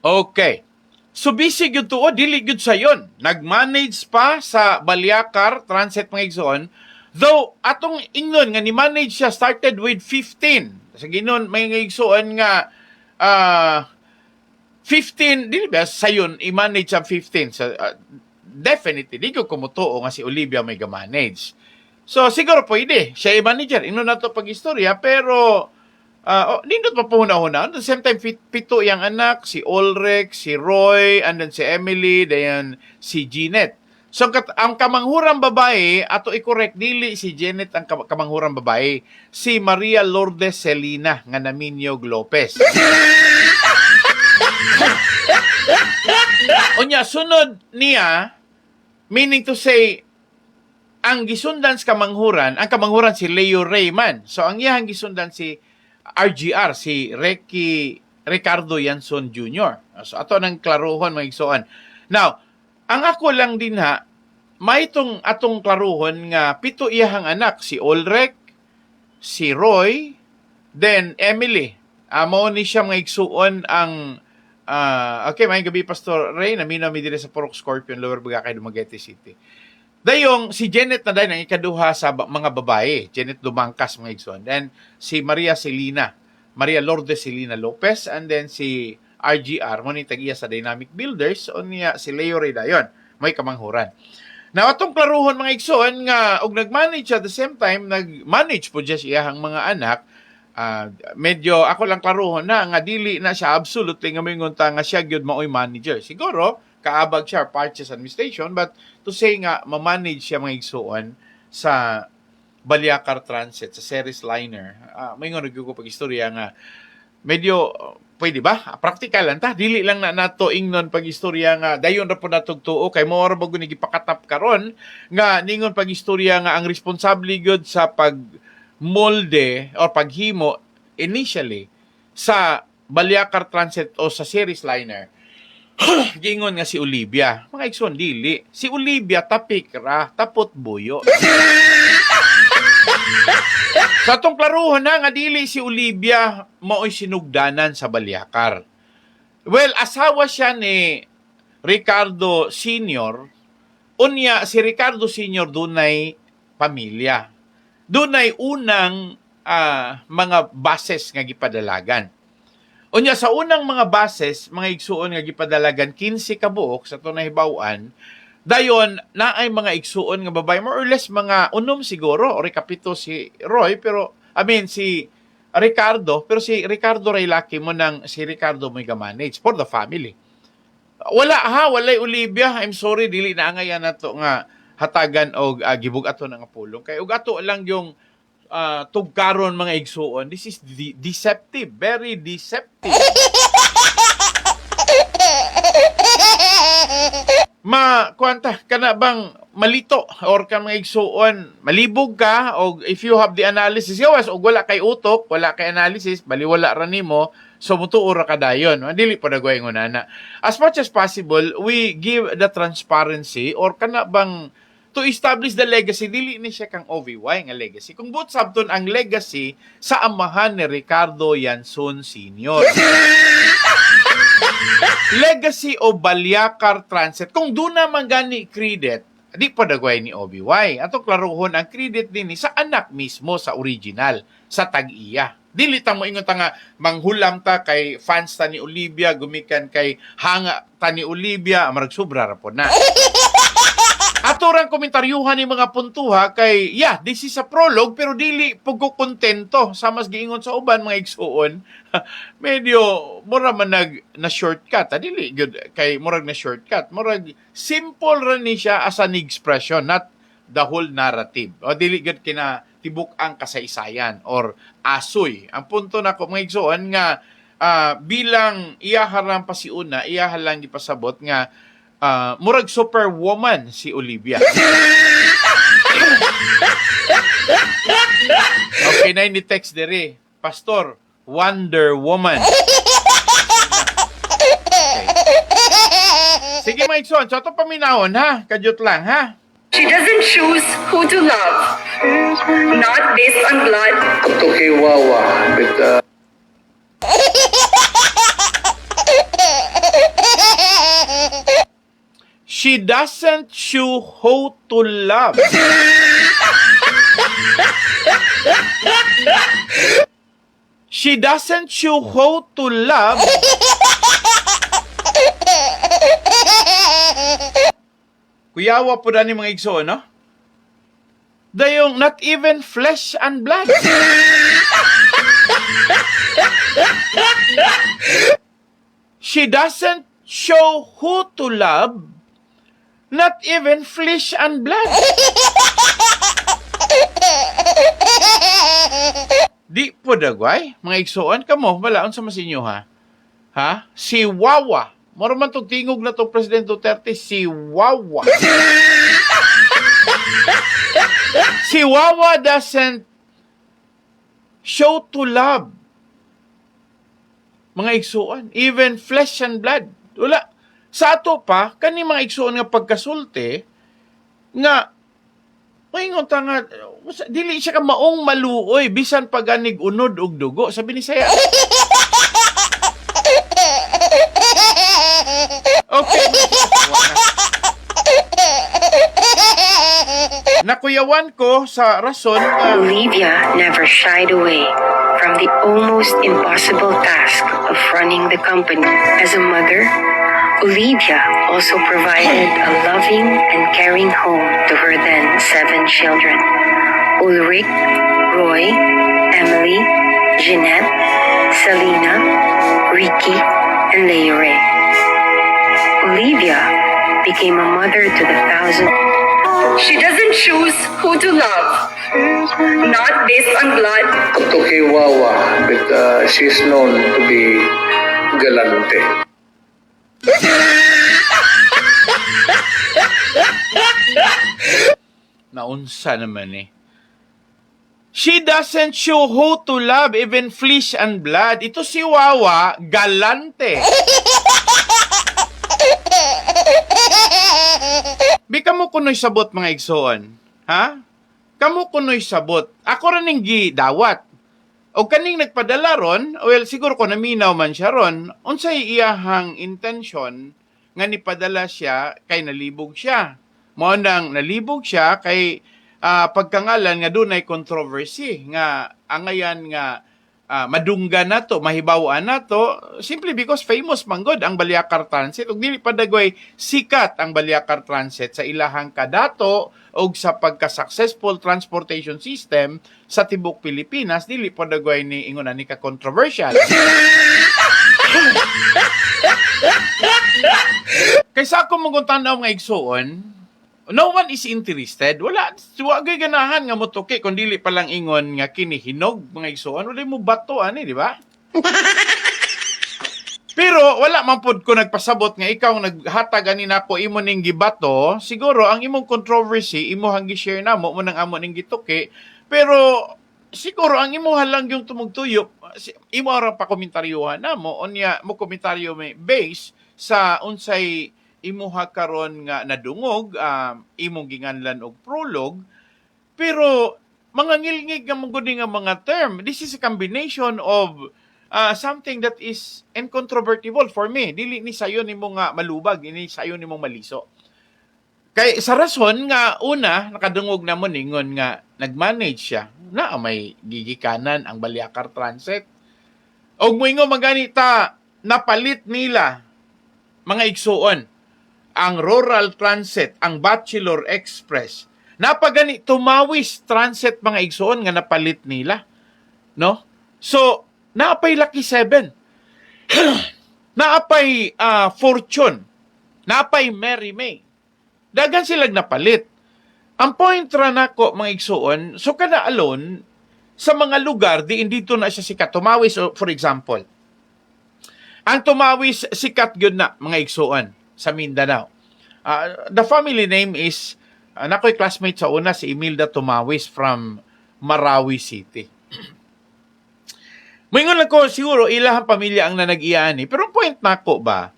Okay. So busy gyud tuod, dili gyud sayon. Nag-manage pa sa Baliakar Transit mga igsoon. Though atong ingnon nga ni manage siya started with 15. Sa ginon may igsoon nga 15 dili ba sayon i-manage ang 15. So definitely di ko kumutuo nga si Olivia may ga-manage. So siguro pwede siya i-manager. Ingnon nato pag-istorya pero nindot pa pahuna-huna. At the same time, pito yung anak, si Ulrich, si Roy, and then si Emily, then si Jeanette. So, ang kamanghurang babae, ato i-correct, dili si Jeanette ang kamanghurang babae, si Maria Lourdes Celina, nga Naminyog Lopez. Unya, sunod niya, meaning to say, ang gisundan sa kamanghuran, ang kamanghuran si Leo Rayman. So, ang iyang gisundan si RGR, si Ricardo Yanson Jr. So, ato nang klaruhon mga igsoon. Now, ang ako lang din may itong atong klaruhon nga pito iyahang anak, si Ulrich, si Roy, then Emily. Mao ni siya mga igsuon ang okay, maayong gabi Pastor Ray, naminaw mi dire sa Purok Scorpion, Lower Bugakay, Dumaguete City. Dayong si Janet na dahil ang ikaduha sa mga babae, Janet Dumangkas mga igsoon. Then si Maria Lourdes Celina Lopez, and then si RGR, mo ni tagiya sa Dynamic Builders, o niya si Leo Ray dayon, may kamanghuran. Now, atong klaruhon mga igsoon nga, og nag-manage at the same time, nag-manage po dyan iyahang mga anak, medyo ako lang klaruhon na, nga dili na siya absolutely nga may ngunta nga siya gyud maoy manager. Siguro, kaabag siya purchase administration, but to say nga ma-manage siya mga igsuon sa Baliakar Transit, sa Ceres Liner. May nga nagkuko pag-istorya nga medyo pwede ba? Practical lang ta. Dili lang na nato ingnon pag-istorya nga dayon ra po natugtuo kay mo ra bago ni gipakatap karon nga ningon pag-istorya nga ang responsable gyud sa pag-molde or paghimo initially sa Baliakar Transit o sa Ceres Liner Gingon nga si Olivia. Mga igsoon, dili. Si Olivia tapik ra, tapot buyo. Sa atong klaruhon na nga dili si Olivia mao'y sinugdanan sa Balyakar. Well, asawa siya ni Ricardo Sr. Unya, si Ricardo Sr. dunay pamilya. Dunay unang mga bases nga gipadalagan. Unya, sa unang mga bases, mga igsuon nga gipadalagan, 15 kabuok sa ito nahibawan, dayon na ay mga igsuon nga babae, more or less mga unom siguro, o rekapito si Roy, pero, si Ricardo, pero si Ricardo ray laki mo nang si Ricardo may manage for the family. Walay Olivia, I'm sorry, dili na ngayon na to nga hatagan o gibug ato nga pulong. Kaya ug ato lang yung tugkaron mga igsuon. This is deceptive, very deceptive. Kuanta kana bang malito or ka mga igsuon, malibog ka o if you have the analysis, yawas og wala kay utok, wala kay analysis, baliwala ra nimo, so mutuo ra kadayon. Dili pa dagway ngunana. As much as possible, we give the transparency or kana bang to establish the legacy, dili ni siya kang OVY nga legacy. Kung but sabton ang legacy sa amahan ni Ricardo Yansun Sr. Legacy o Balyakar Transit. Kung doon naman gani credit, di pa dagway ni OVY. Ato klaruhon ang credit din sa anak mismo sa original, sa tag-iya. Dili ta mo ingon ta nga manghulam ta kay fans ta ni Olivia, gumikan kay hanga ta ni Olivia, amarag sobra ra po na. Ato rang komentaryuhan ni mga puntuha kay, this is a prologue, pero dili pugo kontento. Sa mas giingon sa uban, mga igsuon, medyo, mura man na shortcut. Dili, good, kay murag na shortcut. Murag, simple rin ni siya as an expression, not the whole narrative. O dili, good, kinatibuk ang kasaysayan or asoy. Ang punto na ko, mga igsuon, nga, bilang iyaharang pasiuna, iyahalang ipasabot nga, murag superwoman si Olivia. Okay na ni text dere. Pastor, Wonder Woman. Okay. Sige mga igsoon, so ito paminahon ha, kadyot lang ha. She doesn't choose who to love, not based on blood. Up to kay Wawa, but She doesn't show who to love. She doesn't show who to love. Kuyawa po na ni mga igsoon, no? Dayong not even flesh and blood. She doesn't show who to love. Not even flesh and blood. Di po dagway, mga igsoon kamo, balaon sa masinyo ha. Ha? Si Wawa. Moro man tong tingog na to President Duterte, si Wawa. Si Wawa doesn't show to love. Mga igsoon, even flesh and blood. Wala. Sa ato pa, kani mga igsuon nga pagkasulti, nga, maingon ta nga, dili siya ka maong maluoy, bisan paganig unod og dugo. Sabi ni saya. Okay. Nakuyawan ko sa rason nga, Olivia never shied away from the almost impossible task of running the company. As a mother, Olivia also provided a loving and caring home to her then 7 children: Ulrich, Roy, Emily, Jeanette, Selena, Ricky, and Leire. Olivia became a mother to the thousands. She doesn't choose who to love, not based on blood. up to kay Wawa, but she's known to be galante. naunsa naman eh. She doesn't show who to love, even flesh and blood. Ito si Wawa, galante. Bi kamo kunoy sabot mga igsoon. Ha? Kamo kunoy sabot. Ako ra ning gidawat. O kaning nagpadala ron, well, siguro ko naminaw man siya ron, unsay iyahang intention nga nipadala siya kay nalibog siya. Mao nang nalibog siya kay pagkangalan nga dunay controversy nga angayan nga madungga nato, mahibawaan nato, simply because famous manggod ang Baliakar Transit ug dili pa dagoy sikat ang Baliakar Transit sa ilahang kadato ug sa pagka-successful transportation system sa tibok Pilipinas, dili pa dagoy ni ingon ani ka controversial. Kaysa ako mong tanaw nga igsuon, no one is interested. Wala gay ganahan nga motoke kung dili pa lang ingon nga kinihinog mga igsoon. Wala mo bato ani, di ba? Pero wala man pud ko nagpasabot nga ikaw naghatag ani nako imo ning gibato, siguro ang imong controversy imo hang gi-share namo mo nang amo ning gituki. Pero siguro ang imo lang yung tumugtuyok, imo ra pa komentaryohan namo unya mo komentaryo may base sa unsay imuha karon nga nadungog, imong ginganlan og prologue, pero mga ngilngig nga mong nga mga term. This is a combination of something that is incontrovertible for me. Dili ni sayo nimo nga malubag, ini sayo nimo maliso. Kay sa rason nga una nakadungog na mo ningon nga nagmanage siya na may gigikanan ang Baliakar Transit. Og moingo maganita napalit nila mga igsuon ang Rural Transit, ang Bachelor Express. Napagani tumawis transit mga igsoon nga napalit nila. No? So, naapay Lucky 7. Naapay Fortune. Naapay Mary May. Dagan silang napalit. Ang point ra nako mga igsoon, so kada alone sa mga lugar di dito na siya sikat. Tumawis, for example. Ang tumawis sikat gyud na mga igsoon sa Mindanao. The family name is, nako'y classmate sa una, si Imelda Tumawis from Marawi City. Moingon lang ko, siguro, ilahang pamilya ang nanag-iani. Pero ang point nako ba,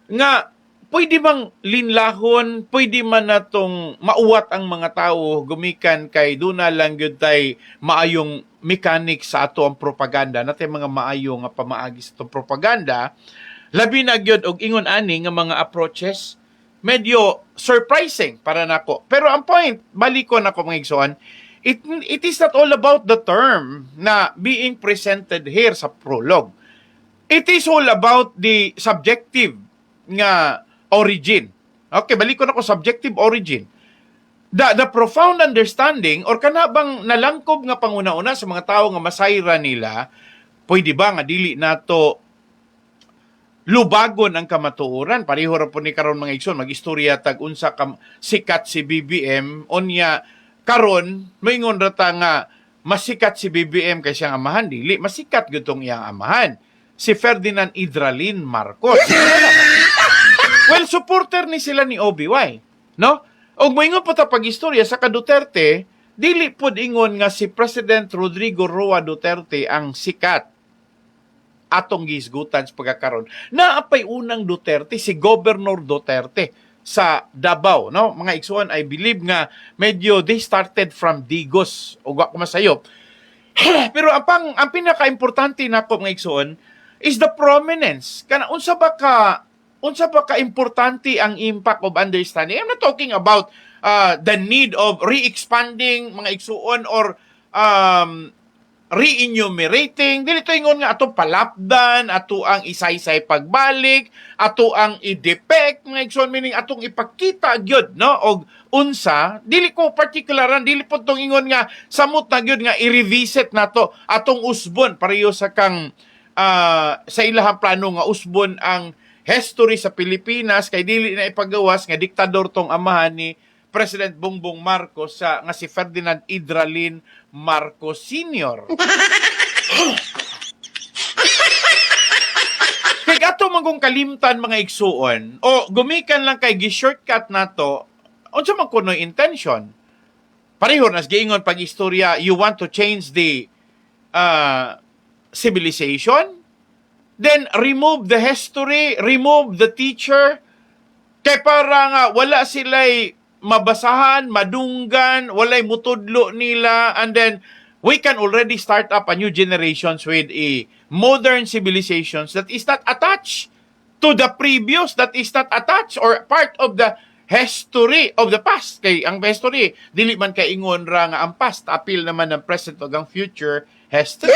nga, pwede bang linlahon, pwede man natong mauwat ang mga tao, gumikan kay duna lang yun tay maayong mechanic sa ato ang propaganda, natin mga maayong pamaagi sa itong propaganda, labi na gyud og ingon ani nga mga approaches medyo surprising para nako. Pero ang point, balikon ako mga igsoon, it is not all about the term na being presented here sa prologue. It is all about the subjective nga origin. Okay, balikon ako subjective origin. The profound understanding or kanabang nalangkob nga panguna-una sa mga tao nga masayra nila, pwede ba nga dili nato lubagon ang kamatuoran? Pareho ra po ni karon mga igsoon, mag-istorya tag unsa sikat si BBM, onya karon moingon ra ta nga masikat si BBM kay siyang amahan, dili masikat gutong iyang amahan, si Ferdinand Idralin Marcos. Well, supporter ni sila ni OBY, no? Og moingon po ta pag-istorya sa Duterte, dili pod ingon nga si President Rodrigo Roa Duterte ang sikat atong gisgutan sa pagkakaroon. Naapay unang Duterte, si Governor Duterte sa Davao, no? Mga igsoon, I believe nga medyo they started from Digos. O ko masayo. Pero ang pinaka-importante nako mga igsoon is the prominence. Kana unsa ba ka importante ang impact of understanding? I'm not talking about the need of re-expanding mga igsuon or re-enumerating. Dili to ingon nga ato palapdan, ato ang isaysay pagbalik, ato ang i-depict, mga igsoon, meaning atong ipakita gyud, no? Og unsa, dili ko particularan, dili po tong ingon nga samot na gyud nga i-revisit nato atong usbon pareho sa kang sa ilahang plano nga usbon ang history sa Pilipinas kay dili na ipagawas nga diktador tong amahan ni President Bongbong Marcos nga si Ferdinand Idralin Marcos Sr. Kay ato mangong kalimtan mga igsuon o gumikan lang kay gi-shortcut nato unsa man kunoy intention. Pareho nas giingon pag istorya, you want to change the civilization, then remove the history, remove the teacher, Kay para nga wala sila'y mabasahan, madunggan, walay mutudlo nila, and then we can already start up a new generations with a modern civilizations that is not attached to the previous, that is not attached or part of the history of the past. Kay ang history, dili man kay ingon ra nga ang past, appeal naman ng present o ang future history.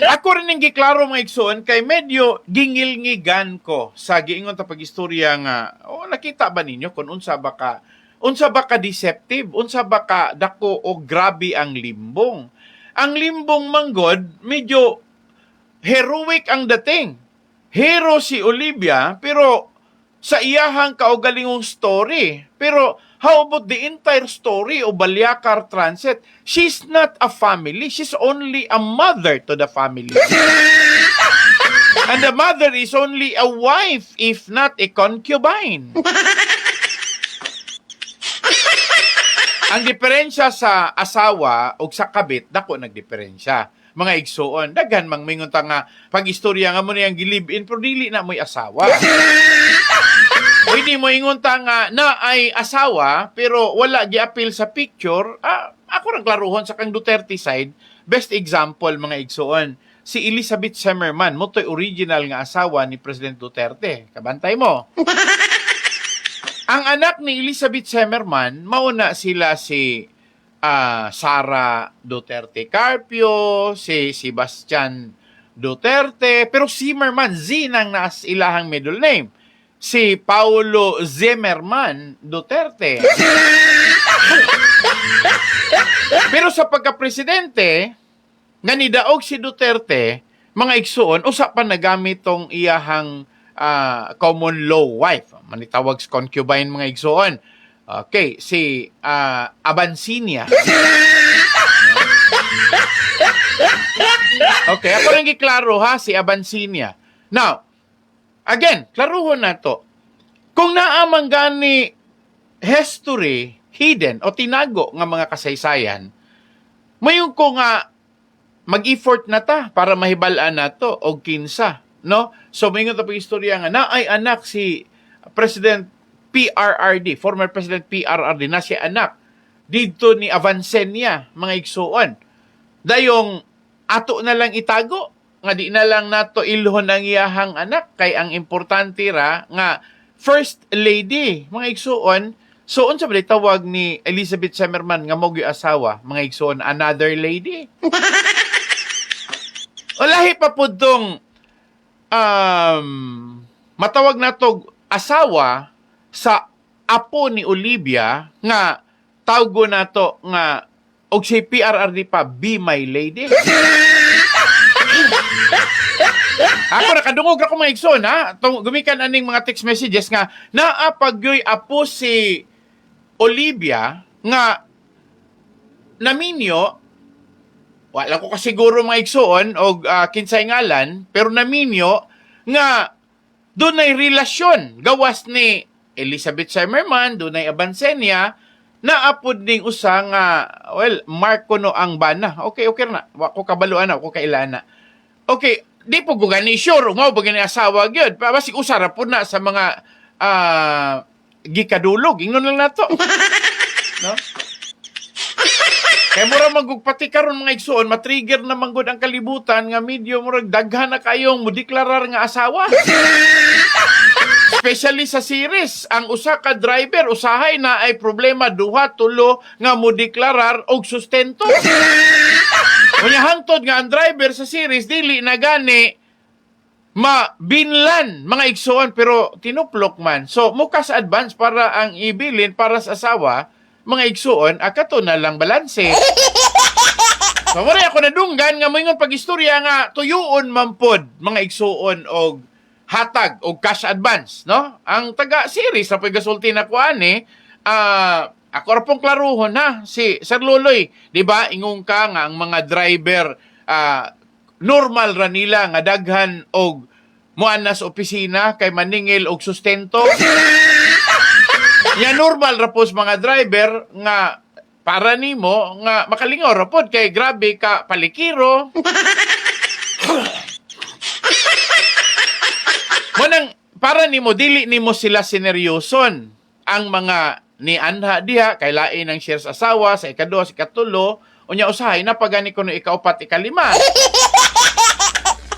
Ako rin yung giklaro mga igsoon kay medyo gingil-ngigan ko sa giingon ta pag-istorya nga nakita ba ninyo kung unsa ba ka deceptive, unsa ba ka dako o grabe ang limbong. Ang limbong manggod medyo heroic ang dating. Hero si Olivia pero sa iyahang kaugalingong story. Pero how about the entire story of Balyakar Transit? She's not a family. She's only a mother to the family. And the mother is only a wife, if not a concubine. Ang diferensya sa asawa o sa kabit, dako nagdiferensya. Mga igsuon, daghan mang mingon ta nga pag-istorya nga mo niyang gilive-in pero dili na mo'y asawa. Pwede mo ingon ta nga na ay asawa pero wala gi-appeal sa picture. Ako rang klaruhon sa kang Duterte side, best example mga igsuon, si Elizabeth Semerman, mo to'y original nga asawa ni President Duterte. Kabantay mo. Ang anak ni Elizabeth Semerman, mauna sila si Sara Duterte Carpio, si Sebastian Duterte, pero Zimmerman, Z nang naas ilahang middle name. Si Paulo Zimmerman Duterte. Pero sa pagka-presidente, nga nidaog si Duterte, mga igsuon, usa pa nagamit tong iyahang common law wife. Manitawag sa concubine mga igsuon. Okay, si Abansinia. Okay, ako nang giklaro ha, si Abansinia. Now, again, klaruhon na to. Kung naamang gani history, hidden o tinago nga mga kasaysayan, mayon ko nga mag-effort na ta para mahibalaan na to o kinsa, no? So, mayon ta pag-istorya nga na ay anak si President PRRD, former President PRRD, na siya anak dito ni Avancenia, mga igsuon. Dayong ato na lang itago, nga di na lang nato ilhon ang iyahang anak, kay ang importante ra nga First Lady, mga igsuon. So, unsa ba tawag ni Elizabeth Semerman nga mo'y asawa, mga igsuon, another lady? Walahi pa po dong matawag na to asawa sa apo ni Olivia nga tawgo na to nga og si PRRD pa, Be My Lady. Ako nakadungog ako mga igsoon ha. Gumikan aning mga text messages nga naapagyoy apo si Olivia nga naminyo, wala ko kasiguro mga igsoon o kinsay ngalan, pero naminyo nga doon ay relasyon gawas ni Elizabeth Semerman, doon ay Abansenia, naapod ding usa nga, Marco no ang bana. Okay na. Wako kabaluan na, wako kailan na. Okay, di po gani sure, nga ba gani asawa gyud. Basig usara po na sa mga gikadulog. Ingnon lang nato. No? Kaya mura magugpati karon mga igsuon, matrigger na manggod ang kalibutan nga medyo murag daghan na kayong mudeklarar nga asawa. Especially sa series, ang usa ka driver usahay na ay problema duha tulo nga mudeklarar og sustento. Unya hangtod nga ang driver sa series dili na gani mabinlan mga igsuon pero tinuplok man. So muka sa advance para ang ibilin para sa asawa, mga igsuon, akato na lang balanse. So muna ako nadunggan nga moingon pag-istorya nga tuyoon mampod mga igsuon og hatag og cash advance, no? Ang taga-series sa paggasulti na kuan ako ra pong klaruhon ha, si Sir Luloy, di ba? Ingong ka nga ang mga driver normal ra nila nga daghan og muana sa opisina kay maningil og sustento. Ya normal ra pos mga driver nga para nimo nga makalingaw ra pod kay grabe ka palikiro. Munang para nimo dili nimo sila sineryoson ang mga ni anha diha kay lain ang share sa asawa sa ikado sa ikatulo unya usahay na pagani kuno ikaupat ikalima.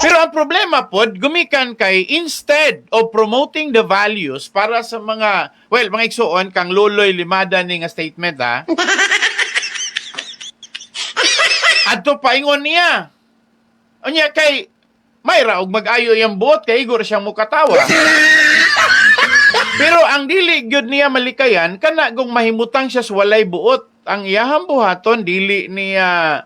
Pero ang problema pod gumikan kay instead of promoting the values para sa mga mga igsuon kang luloy limada ni nga statement ha. Adto paingon niya. Unya kay mayra og mag-ayo yang buot kay igor siyang mukatawa. Pero ang dili gyud niya malikayan kana kung mahimutang siya sa walay buot. Ang iyahang buhaton dili niya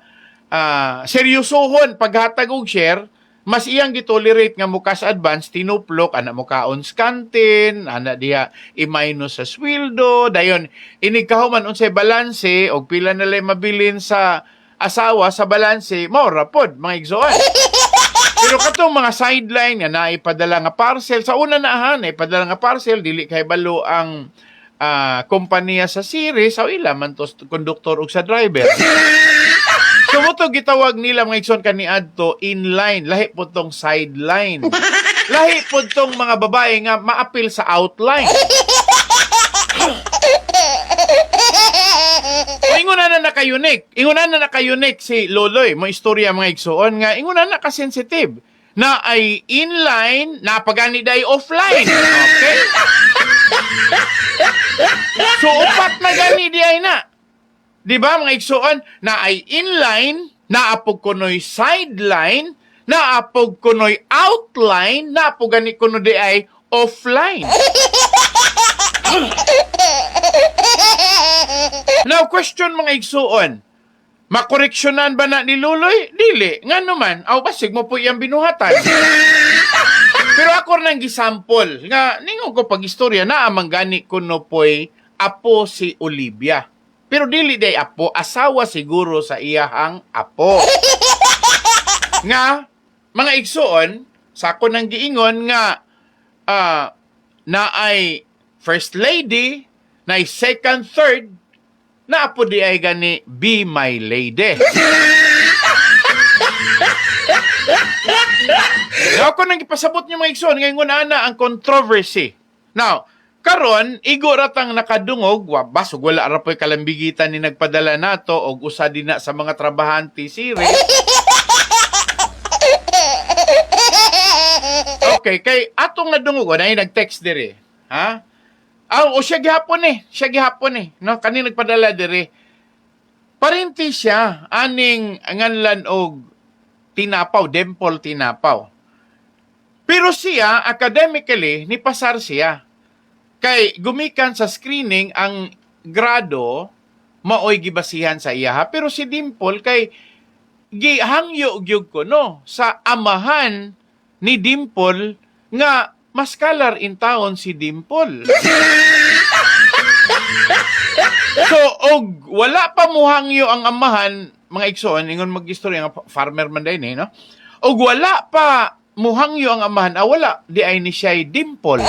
seryosohon paghatag og share, mas iyang gitolerate nga mukas advance tinuplok ana mo kaon sa kantin, ana diha i-minus sa sweldo, dayon inigkahuman unsay balanse og pila na lay mabilin sa asawa sa balanse, maura pod mga igsoon. Pero katong mga sideline nga naipadala nga parcel sa una naahan ipadala nga parcel dili kay balo ang kompanya sa series sa ila man to konduktor ug sa driver. So mo to gitawag nila mga igsoon kaniadto inline, lahi po tong sideline. Lahi po tong mga babae nga maapil sa outline. Ingunan na nakayunik si Loloy, mo istorya mga igsoon nga ingunan na ka-sensitive na ay inline na pagani day offline. Okay? So upat na gani di ay na. Di ba mga igsoon na ay inline, naapog kunoy sideline, naapog kunoy outline, naapog gani kuno di ay offline. Now, question mga igsuon. Makoreksyonan ba na ni Luloy? Dili. Nga naman, basig mo po iyang binuhatan. Pero ako nang gisample. Nga, ningon ko pag-istorya na amang gani kuno po'y apo si Olivia. Pero dili day apo, asawa siguro sa iyahang apo. Nga, mga igsuon, sa ako nang giingon nga, na ay first lady, na ay second, third, na apo di ay gani, be my lady. Now, ako nang ipasabot niyo mga igsoon, ngayon na ang controversy. Now, karon igo ratang nakadungog, basog wala ra po'y kalambigitan ni nagpadala nato, o usa din na sa mga trabahante series. Okay, kay atong nadungog, na nag-text diri. Ha? Siya gihapon eh. No, kani nagpadala diri. Parenti siya aning nganlan og tinapaw, Dimple Tinapaw. Pero siya academically ni pasar siya. Kay gumikan sa screening ang grado maoy gibasihan sa iya. Pero si Dimple kay gihangyo gyud ko no sa amahan ni Dimple nga mas kalar in taon si Dimple. So, og wala pa muhangyo ang amahan, mga igsoon, ingon mag-istorya nga farmer man day no? Og wala pa muhangyo ang amahan, wala, di ay ni siya Dimple.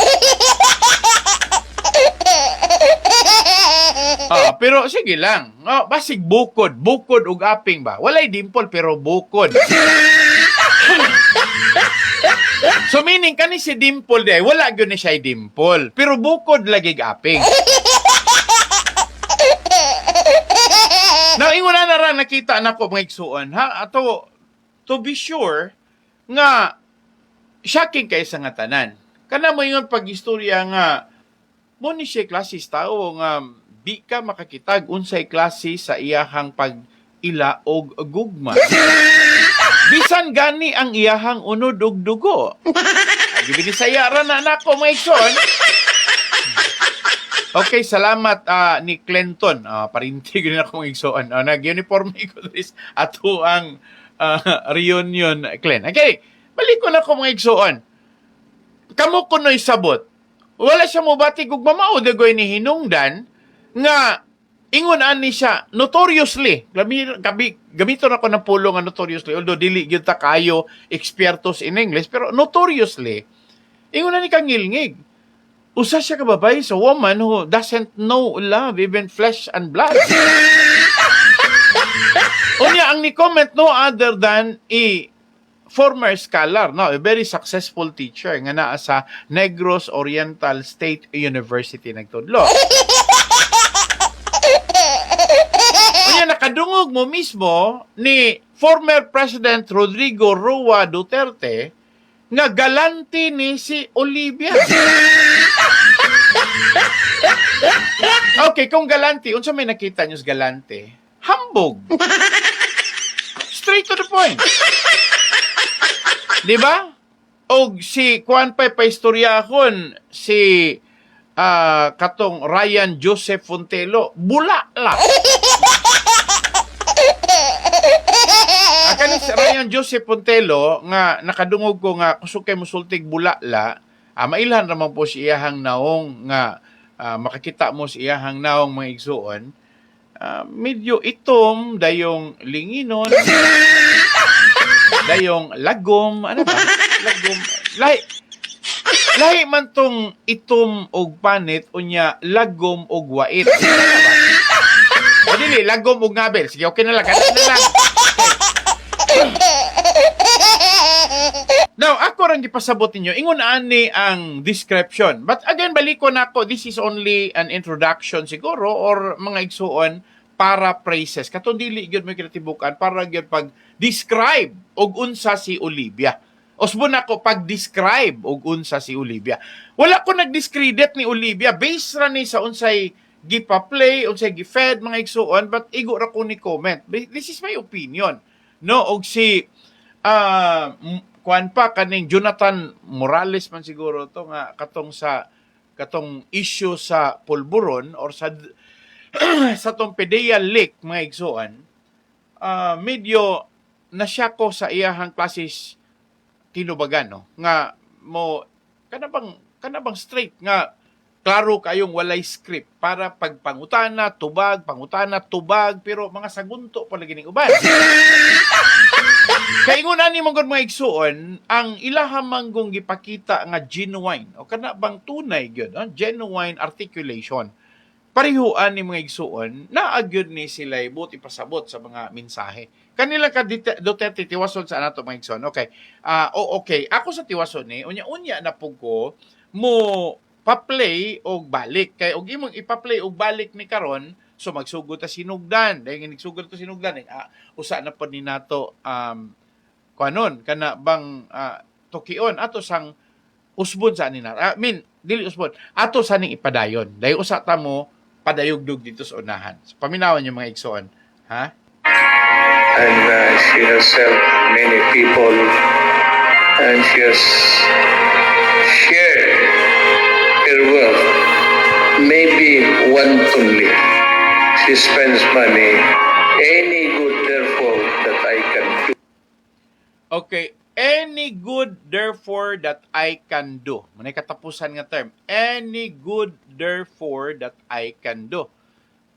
Pero sige lang, basig bukod og aping ba? Walay Dimple pero bukod. So meaning kani si Dimple day, wala gyud ni siya Dimple, pero bukod lagi gaping. Now ingon na ra nakita nako mga igsuon, ha? Ato to be sure nga shocking kay sa nga tanan. Kana mo ingon pag-istorya nga mo ni siya klase tao nga di ka makakitag unsay klase sa iyahang pag-ila og gugma. Bisan gani ang iyahang unod og dugo. Gibinisayara na nako mga igsoon. Okay, salamat ni Clinton. Parintig rin ako mga igsoon. Nag-uniform ko this ato ang reunion, Clen. Okay, balik ko na ako mga igsoon. Kamu kuno'y sabot. Wala siya mo batig og mamao dagoy ni hinungdan nga ingon ani siya notoriously. Gamiton ako ng pulong nga notoriously. Although dili gyud ta kayo expertos in English, pero notoriously ingon ani kang ngilngig. Usa siya kababay sa woman who doesn't know love, even flesh and blood. Unya ang ni comment no other than former scholar, no, a very successful teacher nga naa sa Negros Oriental State University nagtudlo. Kaya nakadungog mo mismo ni former President Rodrigo Roa Duterte nga galante ni si Olivia. Okay, kung galante, unsa may nakita niyo sa galante? Hambog. Straight to the point. Di ba? O si kuan pa istoryahon si katong Ryan Joseph Fontelo, bula la. Kani si Ryan Joseph Fontelo nga nakadungog ko nga kusog kay musultig bula la, mailhan ramang po si iyahang naong nga makakita mo si iyahang naong mga igsuon. Medyo itom, dayong linginon, dayong lagom, ano ba? Lagom. Lahi man tong itom og panit, unya lagom og wait. O dili, lagom og ngabel. Sige, okay na lang. Ganun na lang. Now, ako rin gipasabot ninyo, ingon ani ang description. But again, balikon ako, this is only an introduction siguro or mga igsuon para praises. Katong dili gyud mo kinatibukan para gyud pag-describe og unsa si Olivia. Osbon ako pag-describe og unsa si Olivia. Wala ko nag-discredit ni Olivia based ra ni sa unsay gipa-play, unsay gi-fed mga igsuon, but igo ra ko ni comment. This is my opinion. No, og si kuan pa kaning Jonathan Morales man siguro to nga katong issue sa pulburon or sa sa tong PDEA leak mga igsuon, medyo nasya ko sa iyahang klases tinubagan, no, nga mo kanabang straight nga klaro kayong walay script para pagpangutana tubag pero mga sagunto pa lagi ning uban. Kaingon ani mong mga igsuon ang ilaha manggong gipakita nga genuine o kanabang tunay gyud, genuine articulation. Parihuan ni mga igsuon na agyud ni sila buti pasabot sa mga mensahe. Kanila ka Duterte tiwason sa anato mga igsoon. Okay. Okay. Ako sa tiwason ni unya na pug ko mo pa-play og balik kay og imong ipa-play og balik ni karon so magsugod ta sinugdan dahil nagsugod ta sinugdan usa na pod ni nato kanon kana bang tukion ato sang usbon sa nina dili usbon ato sa ning ipadayon dahil usa ta mo padayugdog dito sa unahan so, paminawan yung mga igsoon ha. And she has helped many people, and she has shared her wealth, maybe wantonly. She spends money, any good therefore that I can do. Okay, any good therefore that I can do. Manay katapusan nga term. Any good therefore that I can do.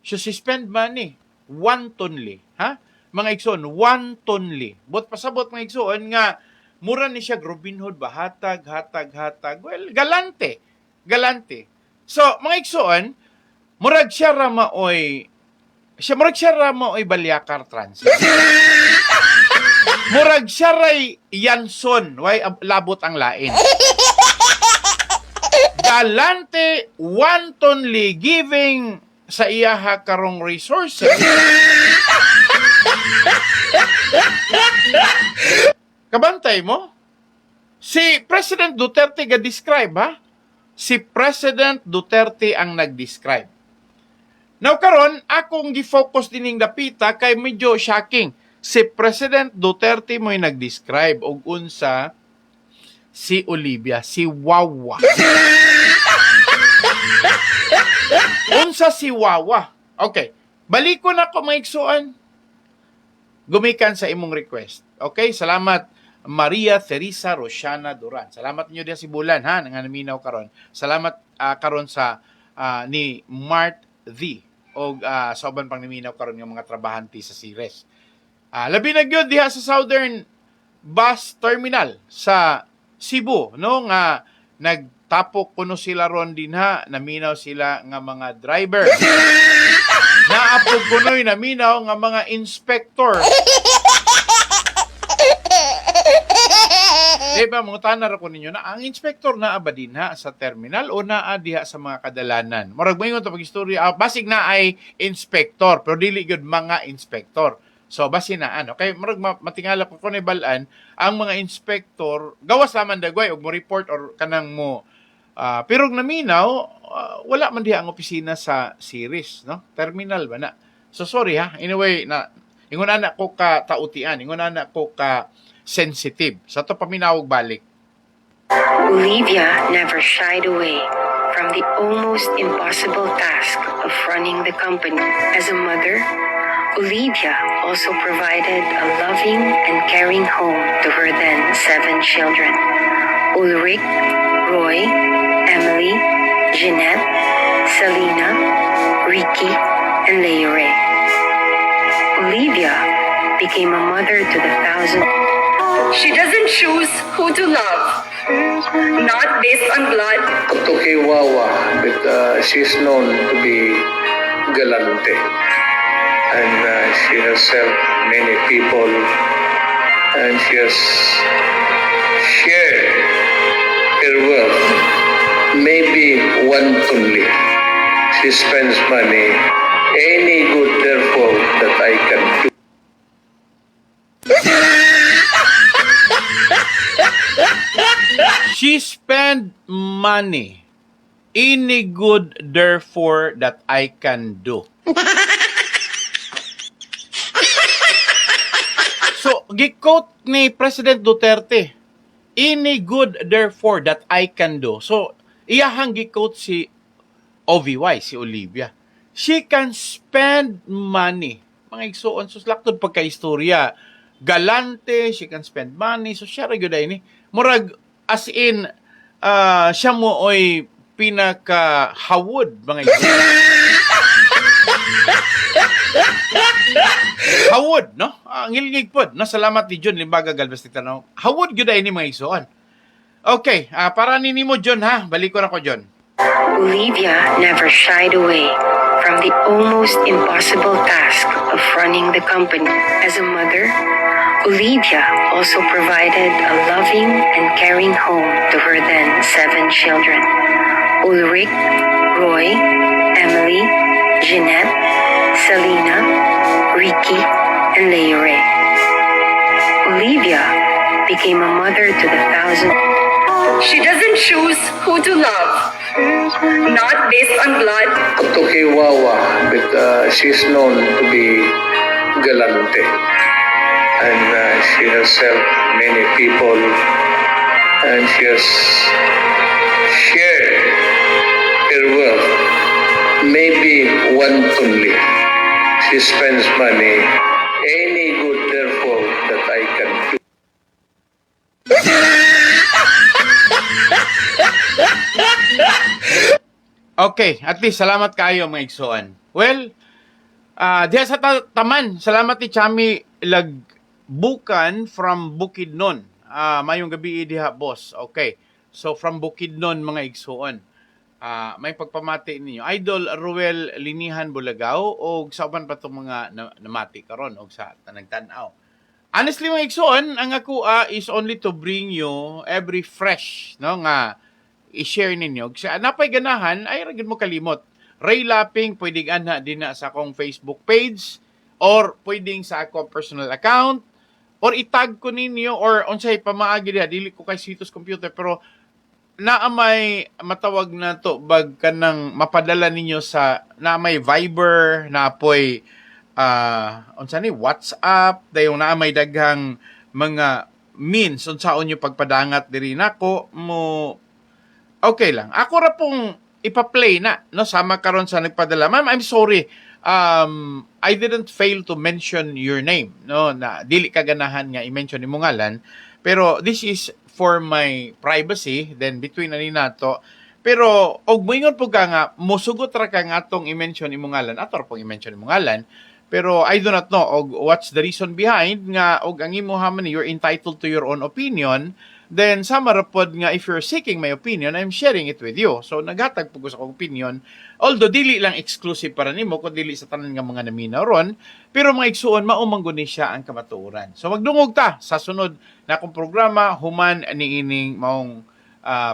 So she spend money wantonly, ha? Mga igsoon, wantonly. Bot pasabot mga igsoon nga mura ni siya Robin Hood ba hatag. Well, galante. So, mga igsoon, murag siya ra maoy Balyakar Transit. Murag siya ray Yanson, way labot ang lain. Galante, wantonly giving sa iyaha karong resources. Kabantay mo? Si President Duterte ga-describe, ha? Si President Duterte ang nag-describe. Now karon akong gi-focus dining dapita kay medyo shocking. Si President Duterte mo'y nag-describe og unsa si Olivia, si Wawa. Unsa si Wawa? Okay. Balikon ako mga igsuon. Gumikan sa imong request. Okay? Salamat Maria Teresa Rosiana Duran. Salamat niyo diya si Bulan ha nga naminaw karon. Salamat karon sa ni Mart V og sa uban pang naminaw karon nga mga trabahante sa Ceres. Labi na gyud diha sa Southern Bus Terminal sa Cebu no nga nagtapok kuno sila ron dinha, naminaw sila nga mga driver. Naapog kunoy naminaw nga mga inspector. mangutana ra ko ninyo na ang inspector naa ba dinha sa terminal o naa diha sa mga kadalanan? Murag moingon ta pag-istorya, basig na ay inspector pero dili gyud mga inspector. So basi na ano, kay murag matingala ko kunay balaan ang mga inspector gawas laman dagway og mo report or kanang mo pero naminaw wala man diha ang opisina sa series, no? Terminal ba na. So sorry ha. Anyway, ingon ana ko ka tautian, ingon ana ko ka sensitive. Sa to paminawog balik. Olivia never shied away from the almost impossible task of running the company. As a mother, Olivia also provided a loving and caring home to her then 7 children. Ulrich, Roy, Emily, Jeanette, Selena, Ricky, and Leire. Olivia became a mother to the thousands. She doesn't choose who to love, not based on blood. Tokiwawa, but she's known to be galante. And she has helped many people, and she has shared her wealth, maybe wantonly. She spends money, any good therefore that I can do. She spend money. Any good therefore that I can do. So, gi-quote ni President Duterte, any good therefore that I can do. So, iyahang gi-quote si OVY, si Olivia. She can spend money. Mga igsuon, so laktod pagka-istorya. Galante, she can spend money. So, siya rin yun ni. Murag, as in, siya mo oy pinaka-hawod, mga igsuon. Hawod, no? Ngilngig pod, no? Salamat ni John Limbaga Galvez Titanaw. Hawod gyud ay ni mga igsuon. Okay, para nini mo John ha. Balik ko na ko John. Olivia never shied away from the almost impossible task of running the company. As a mother, Olivia also provided a loving and caring home to her then 7 children. Ulrich, Roy, Emily, Jeanette, Selena, Ricky, and Leire. Olivia became a mother to the thousands. She doesn't choose who to love, not based on blood. Tokiwawa, but she's known to be galante. And she has helped many people, and she has shared her wealth, maybe wantonly. She spends money, any good therefore that I can do. Okay, at least salamat kayo mga igsuon. Well, diya sa taman, salamat ni Chami Lagbukan from Bukidnon. Mayong gabi diha boss. Okay. So from Bukidnon mga igsuon. May pagpamati ninyo. Idol Ruel Linihan Bulagaw o sa uban pa itong mga namati karon o sa tanang-tanaw. Honestly mga igsoon, ang ako is only to bring you every fresh, no, nga i-share ninyo. Sa napay ganahan, ay ragid mo kalimot. Ray Lapping, pwedeng anha din na sa akong Facebook page or pwedeng sa akong personal account or itag ko ninyo or unsay pamaagi diha, dili ko kay Citus Computer pero naamay matawag na to bag kanang mapadala ninyo sa naamay Viber, naapoy unsa ni WhatsApp, dayong naamay daghang mga means unsaon nyo pagpadangat diri nako mo. Okay lang. Ako ra pong ipa-play na no sama karon sa nagpadala. Ma'am, I'm sorry. I didn't fail to mention your name, no, na dili ka ganahan nga i-mention imong ngalan, pero this is for my privacy, then between ani nato. Pero og moingon po ka nga mosugot ra ka nga atong i-mention imong ngalan, ato ra pong i-mention imong ngalan, pero I do not know og what's the reason behind nga og ang imo man you're entitled to your own opinion, then sama ra pod nga if you're seeking my opinion, I'm sharing it with you. So naghatag po ko sa akong opinion, although dili lang exclusive para nimo kun dili sa tanan nga mga naminaw ron, pero mga igsuon maumanggon ni siya ang kamatuoran. So magdungog ta sa sunod na akong programa human niining maong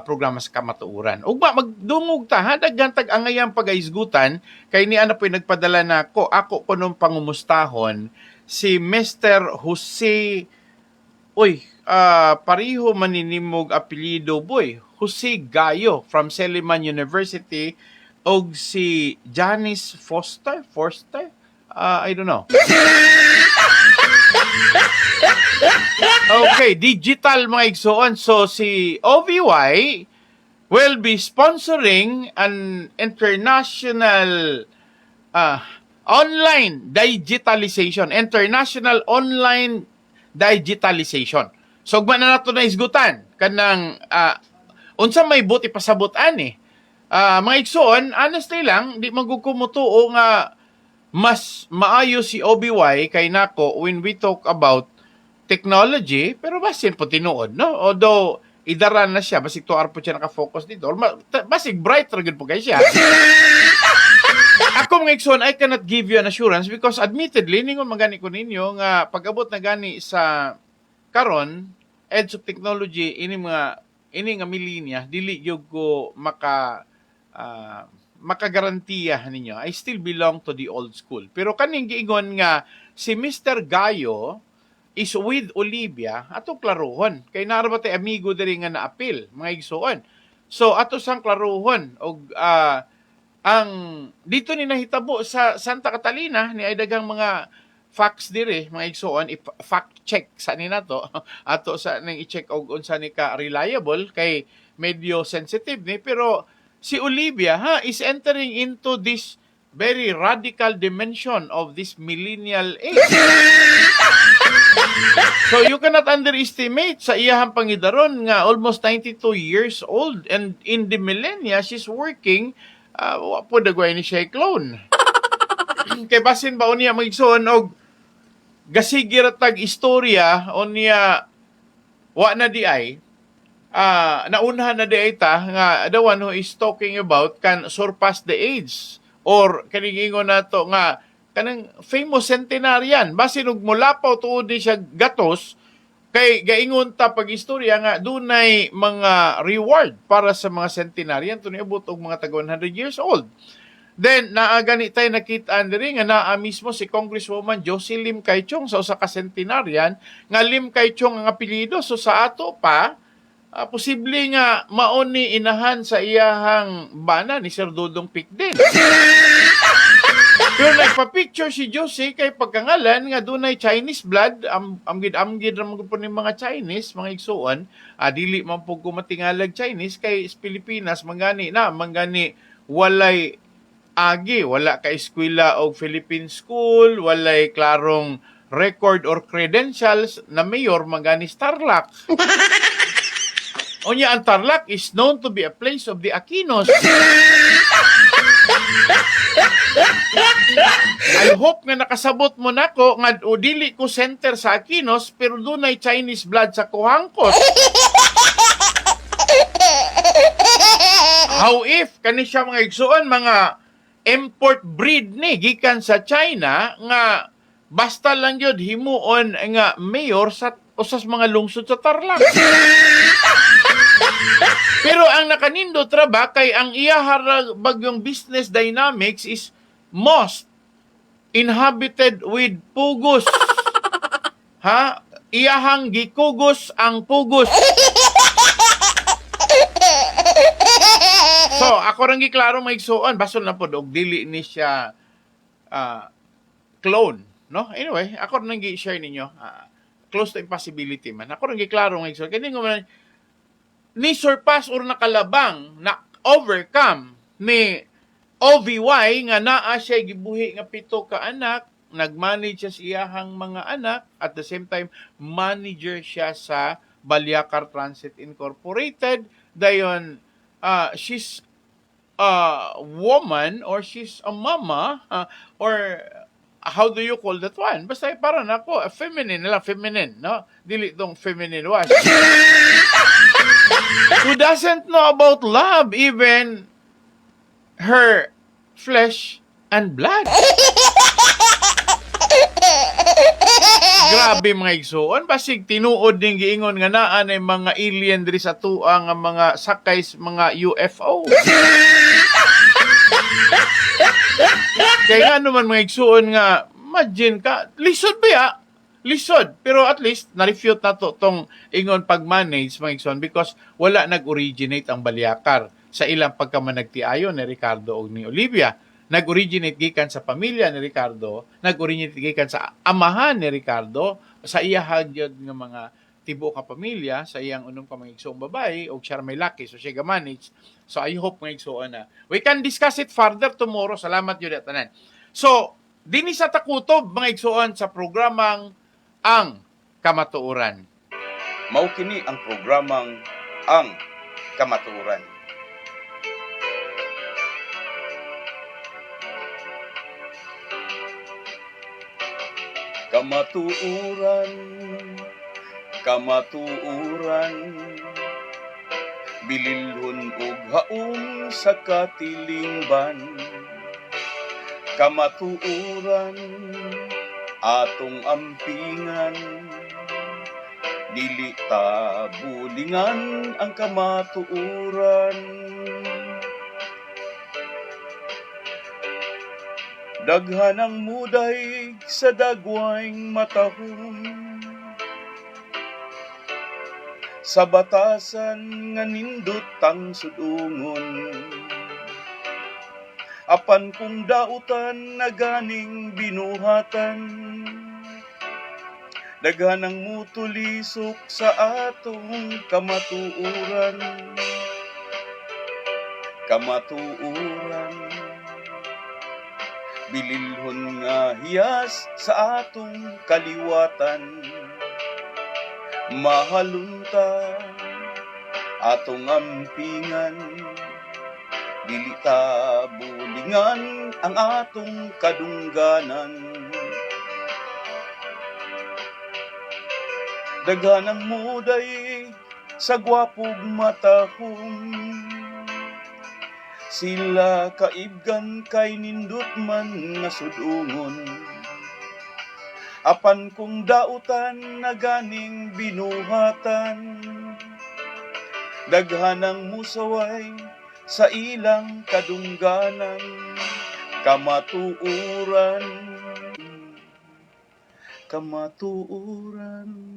programa sa kamatuoran. Ug magdungog ta ha daghan tag angayang pagaisgutan kay ni ana po'y nagpadala nako ako kuno pangumustahon si Mr. Jose pariho maninimog apelyido boy. Jose Gayo from Seliman University og si Janice Foster? I don't know. Okay, digital mga igsoon. So si OVY will be sponsoring an international online digitalization. International online digitalization. So, gma na nato na isgutan. Kanang, unsa may buti pasabot ani. Mga igsoon, honestly lang, di magkukumutuo nga mas maayo si OBY kay nako when we talk about technology, pero basin po tinuod, no? Although, idaran na siya, basig tuar po siya nakafocus dito. Basig bright ra gud po kay siya. Ako mga igsoon, I cannot give you an assurance because admittedly, ningon magani ko ninyo nga pag-abot na gani sa karon edge of technology ini nga milinya dili gyud ko makagarantiya ninyo. I still belong to the old school. Pero kaning giingon nga si Mr. Gayo is with Olivia ato klaruhon kay narabate amigo diri nga naapil mga igsoon. So ato sang klaruhon og ang dito ni nahitabo sa Santa Catalina ni ay daghang mga facts dire mga igsoon fact check sa ni nato ato sa nang i-check og unsa ni ka reliable kay medyo sensitive ni pero si Olivia is entering into this very radical dimension of this millennial age. So you cannot underestimate sa iyahang pangidaron nga almost 92 years old and in the millennia she's working po dagway ni siya clone. Kay basin ba niya magigsoon og gasigir tag istorya o niya wa na di ay naunhan na di ay ta nga the one who is talking about can surpass the age or kaningingon nato nga kanang famous centenarian basin og mulapaw tuod ni siya gatos kay gaingon ta pag istorya nga dunay mga reward para sa mga centenarian tuni abot og mga taga 100 years old. Then, naagani tayo nakita diri nga naa mismo si Congresswoman Josie Lim Kay-chong sa usa ka centenarian nga Lim Kay-chong ang apelyido. So sa ato pa, posible nga maon ni inahan sa iyahang bana ni Sir Dudong Pikden. Pero nagpa-picture si Josie kay pagkangalan nga dunay Chinese blood, amgid ra man po ni mga Chinese, mga igsuon, dili man po kumatingalag Chinese kay Pilipinas mangani walay agi, wala ka eskwela o Philippine school, walay klarong record or credentials na mayor magani Tarlac. Onya ang Tarlac is known to be a place of the Aquinos. I hope nga nakasabot mo nako nga dili ko center sa Aquinos pero dunay Chinese blood sa Kuhangkos. How if kani siya mga igsuon mga import breed ni gikan sa China nga basta lang yun himuon nga mayor sa usas mga lungsod sa Tarlac. Pero ang nakanindot ra ba kay ang iyahara bagyong business dynamics is most inhabited with pugos. Iyahang gikugos ang pugos. So, ako rang giklaro maigsuon, basol na po, og dili ni siya clone, no? Anyway, ako rang gi-share ninyo, close to impossibility man. Ako rang giklaro maigsuon, kaya ni surpass or nakalabang, na overcome ni OVY nga naa siya gibuhi nga 7 ka anak, nag-manage siya sa iyahang mga anak, at the same time, manager siya sa Balyacar Transit Incorporated, dayon she's a woman or she's a mama or how do you call that one? Basta para nako feminine, no? Dili tong feminine wash. who doesn't know about love, even her flesh and blood. Grabe mga igsoon, basig tinuod ning giingon nga naa na mga alien diri sa tuwa nga mga sakay sa mga UFO. Kaya nga naman mga igsoon nga, imagine ka, lisod ba ya? Lisod. Pero at least, na-refute na to tong ingon pag-manage mga igsoon because wala nag-originate ang balyakar sa ilang pagkamanagtiayon ni Ricardo o ni Olivia. Nag-originate gikan sa pamilya ni Ricardo, nag-originate gikan sa amahan ni Ricardo, sa iyahang nga mga tibo ka pamilya, sa iyang unong ka mga igsoong babae, o siya may laki, so siya ga-manage. So I hope mga igsoon na. We can discuss it further tomorrow. Salamat yun tanan. So, dini sa takutob mga igsoon sa programang Ang Kamatuoran. Mao kini ang programang Ang Kamatuoran. Kamatuoran, kamatuoran, bililhon ug haom sa katilingban. Kamatuoran, atong ampingan, dili ta bulingan ang kamatuoran. Daghan ang muday sa dagwayng matahon, sa batasan nga nindot ang sudungon. Apan kung dautan na ganing binuhatan, daghan ang mutulisok sa atong kamatuoran. Kamatuoran, bililhon nga hiyas sa atong kaliwatan. Mahalunta atong ampingan, dili ta bulingan ang atong kadungganan. Daghan ang muday sa gwapog matahong, sila kaibgan kay nindot man nga sudungon. Apan kung dautan na ganing binuhatan, daghan ang musaway sa ilang kadungganan. Kamatuoran, kamatuoran.